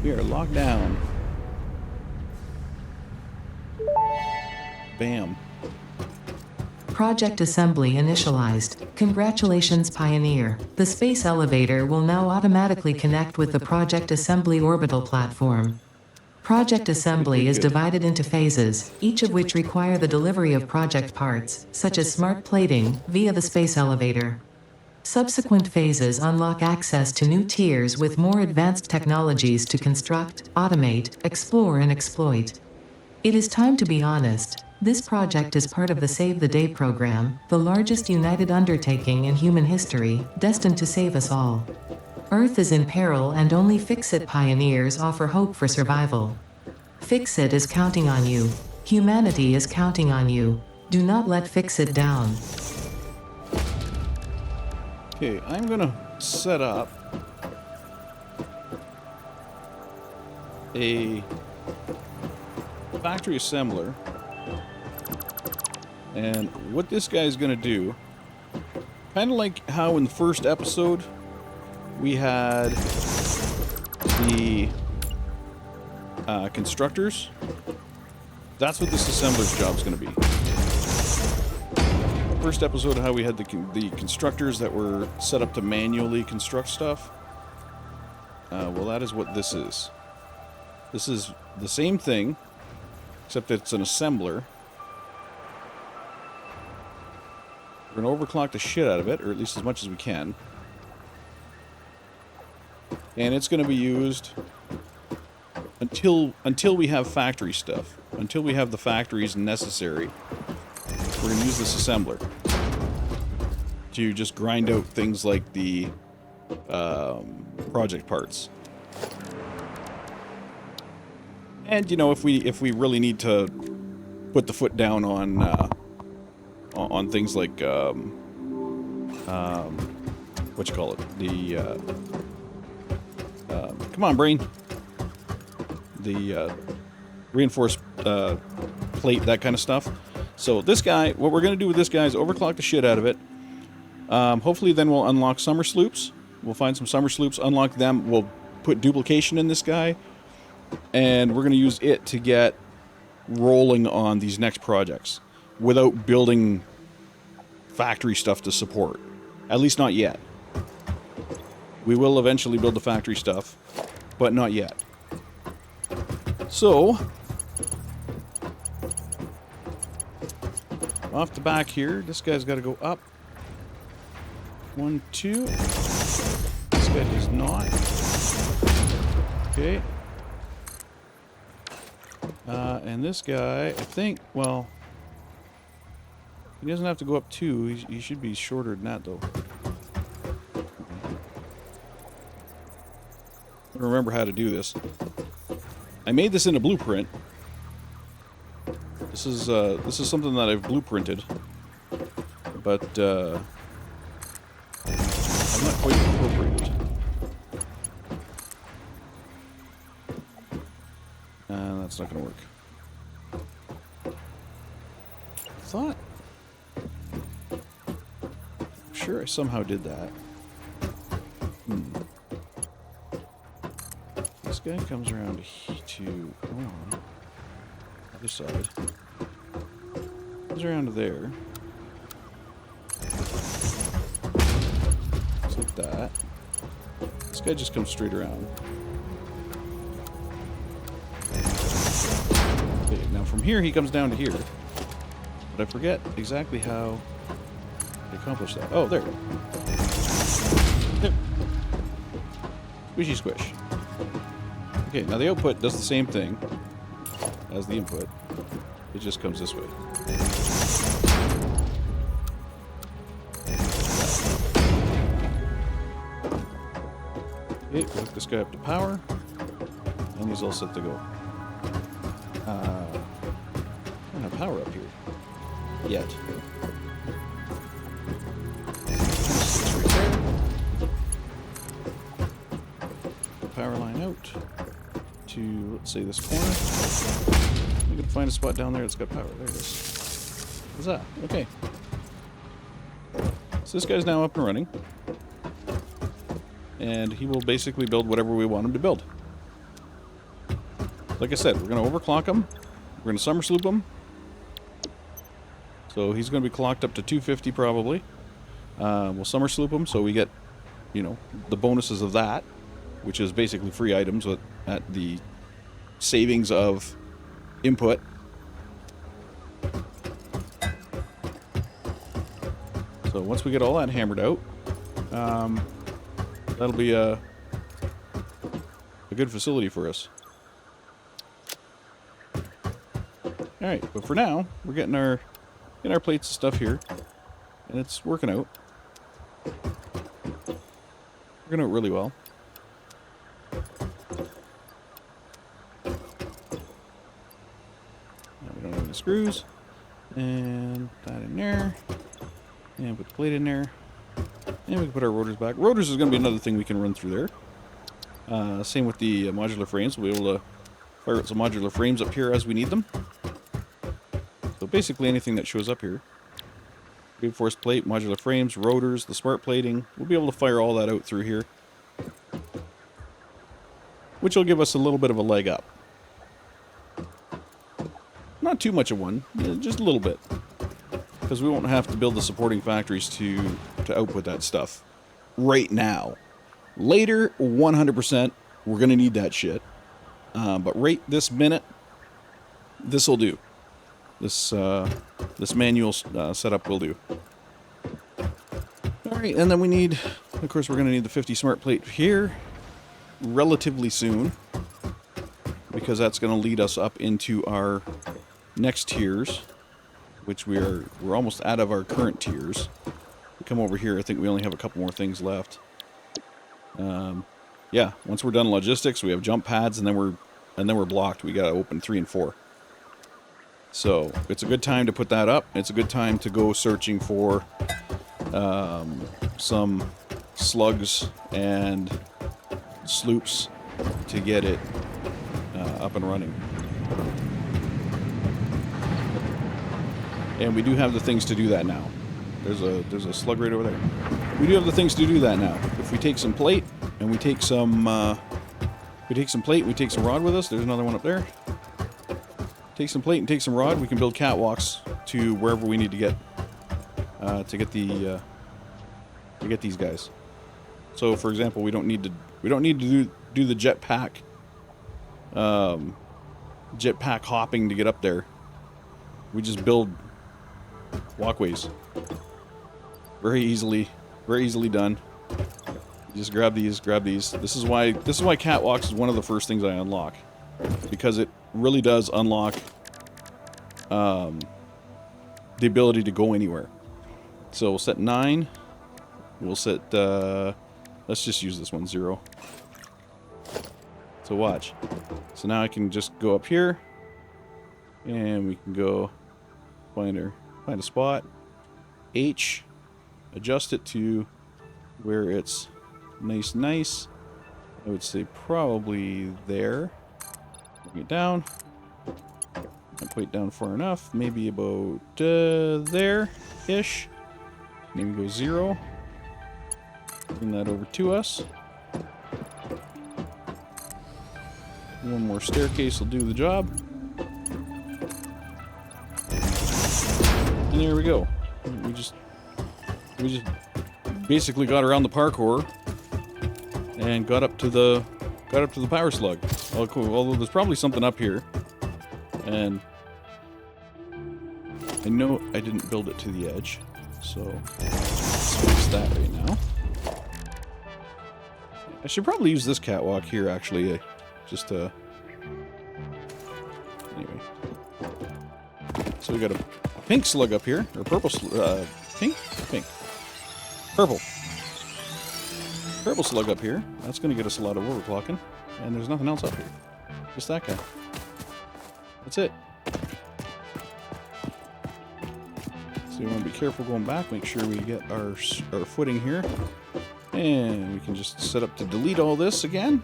We are locked down. Bam. Project assembly initialized. Congratulations, Pioneer. The space elevator will now automatically connect with the Project Assembly orbital platform. Project assembly is divided into phases, each of which require the delivery of project parts, such as smart plating, via the space elevator. Subsequent phases unlock access to new tiers with more advanced technologies to construct, automate, explore, and exploit. It is time to be honest. This project is part of the Save the Day program, the largest united undertaking in human history, destined to save us all. Earth is in peril and only Fix-It pioneers offer hope for survival. Fix-It is counting on you. Humanity is counting on you. Do not let fix it down. Okay, I'm gonna set up a factory assembler, and what this guy is gonna do, kind of like how in the first episode we had the constructors, that's what this assembler's job is gonna be. First episode, how we had the constructors that were set up to manually construct stuff. Well, that is what this is. This is the same thing, except that it's an assembler. We're going to overclock the shit out of it, or at least as much as we can. And it's going to be used until we have factory stuff. Until we have the factories necessary. We're going to use this assembler to just grind out things like the project parts. And you know, if we really need to put the foot down on things like what you call it, the come on, brain, the reinforced plate, that kind of stuff. So this guy, what we're going to do with this guy is overclock the shit out of it. Hopefully then we'll unlock summer sloops. We'll find some summer sloops, unlock them. We'll put duplication in this guy. And we're going to use it to get rolling on these next projects without building factory stuff to support. At least not yet. We will eventually build the factory stuff, but not yet. So, off the back here, this guy's got to go up. 1, 2. This guy does not. Okay. And this guy, I think, well, he doesn't have to go up 2. He should be shorter than that, though. I don't remember how to do this. I made this in a blueprint. This is something that I've blueprinted, but I'm not quite incorporated. That's not going to work. I'm sure I somehow did that. This guy comes around to other side. Comes around to there. Just like that. This guy just comes straight around. Okay, now from here he comes down to here. But I forget exactly how to accomplish that. Oh, there. There. Squishy squish. Okay, now the output does the same thing as the input. It just comes this way. Okay, we'll hook this guy up to power. And he's all set to go. I don't have power up here yet. Right there. The power line out to, let's say, this corner. I'm gonna find a spot down there that's got power. There it is. What's that? Okay. So this guy's now up and running. And he will basically build whatever we want him to build. Like I said, we're going to overclock him. We're going to summer sloop him. So he's going to be clocked up to 250 probably. We'll summer sloop him so we get, you know, the bonuses of that, which is basically free items at the savings of input. So once we get all that hammered out, that'll be a good facility for us. Alright, but for now, we're getting our plates and stuff here, and it's working out. Working out really well. No, we don't have screws. And that in there. And put the plate in there. And we can put our rotors back. Rotors is going to be another thing we can run through there. Same with the modular frames. We'll be able to fire out some modular frames up here as we need them. So basically anything that shows up here. Reinforced plate, modular frames, rotors, the smart plating. We'll be able to fire all that out through here. Which will give us a little bit of a leg up. Not too much of one, just a little bit. Because we won't have to build the supporting factories to output that stuff right now. Later, 100%, we're going to need that shit. But right this minute, this will do. This manual setup will do. Alright, and then we need, of course, we're going to need the 50 smart plate here relatively soon. Because that's going to lead us up into our next tiers. Which we're almost out of our current tiers. We come over here, I think we only have a couple more things left. Yeah, once we're done logistics, we have jump pads, and then we're blocked. We gotta open 3 and 4. So it's a good time to put that up. It's a good time to go searching for some slugs and sloops to get it up and running. And we do have the things to do that now. There's a slug right over there. We do have the things to do that now. If we take some plate and we take some plate, we take some rod with us. There's another one up there. Take some plate and take some rod. We can build catwalks to wherever we need to get these guys. So, for example, we don't need to do the jetpack hopping to get up there. We just build walkways. Very easily done. You just grab these. This is why catwalks is one of the first things I unlock. Because it really does unlock the ability to go anywhere. So we'll set 9. We'll set let's just use this one, 0. So watch. So now I can just go up here and we can go find a spot. H, adjust it to where it's nice. I would say probably there. Bring it down. Not quite down far enough. Maybe about there-ish. Maybe go 0. Bring that over to us. One more staircase will do the job. And there we go. We just basically got around the parkour and got up to the power slug. Oh, cool. Although there's probably something up here, and I know I didn't build it to the edge, so let's fix that right now. I should probably use this catwalk here, actually, just to... Anyway. So we got a pink slug up here, or purple pink? Pink. Purple. Purple slug up here. That's going to get us a lot of overclocking. And there's nothing else up here. Just that guy. That's it. So we want to be careful going back, make sure we get our footing here. And we can just set up to delete all this again.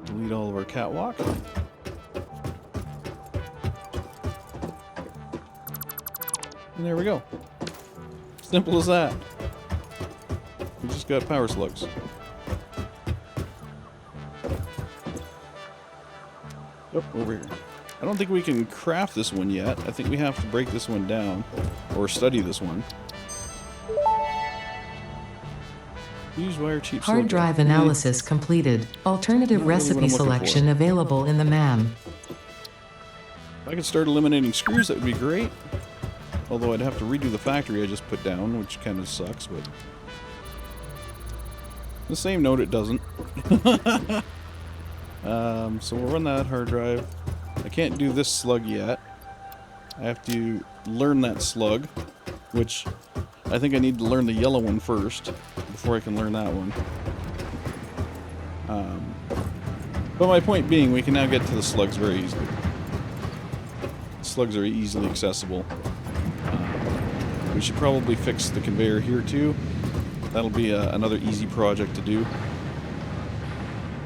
Delete all of our catwalk. And there we go. Simple as that. We just got power slugs. Oh, over here. I don't think we can craft this one yet. I think we have to break this one down or study this one. Use wire cheap Hard drive analysis completed. Alternative recipe selection available in the MAM. If I could start eliminating screws, that would be great. Although I'd have to redo the factory I just put down, which kind of sucks, but... the same note, it doesn't. So we'll run that hard drive. I can't do this slug yet. I have to learn that slug, which I think I need to learn the yellow one first before I can learn that one. But my point being, we can now get to the slugs very easily. Slugs are easily accessible. We should probably fix the conveyor here too. That'll be another easy project to do.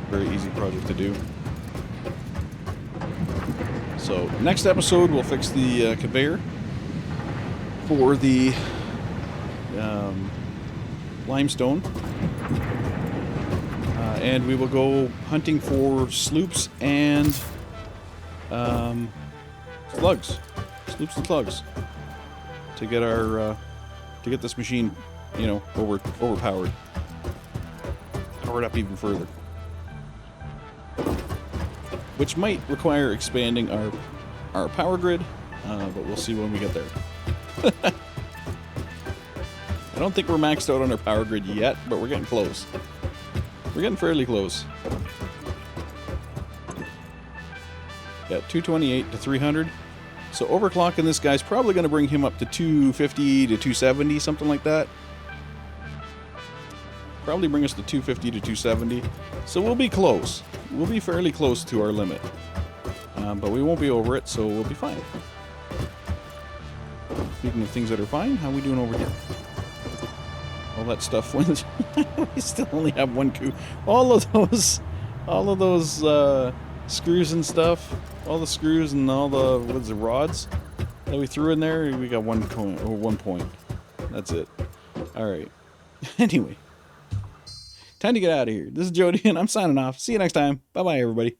Very easy project to do. So, next episode we'll fix the conveyor for the limestone. And we will go hunting for sloops and slugs. Sloops and slugs. To get our to get this machine, you know, overpowered. Powered up even further. Which might require expanding our power grid, but we'll see when we get there. I don't think we're maxed out on our power grid yet, but we're getting close. We're getting fairly close. Yeah, 228 to 300. So overclocking this guy's probably going to bring him up to 250 to 270, something like that. Probably bring us to 250 to 270. So we'll be close. We'll be fairly close to our limit. But we won't be over it, so we'll be fine. Speaking of things that are fine, how are we doing over here? All that stuff went. We still only have one coup. All of those screws and stuff, all the screws and all the what's the rods that we threw in there, we got 1 point. That's it. All right. Anyway, time to get out of here. This is Jody, and I'm signing off. See you next time. Bye bye, everybody.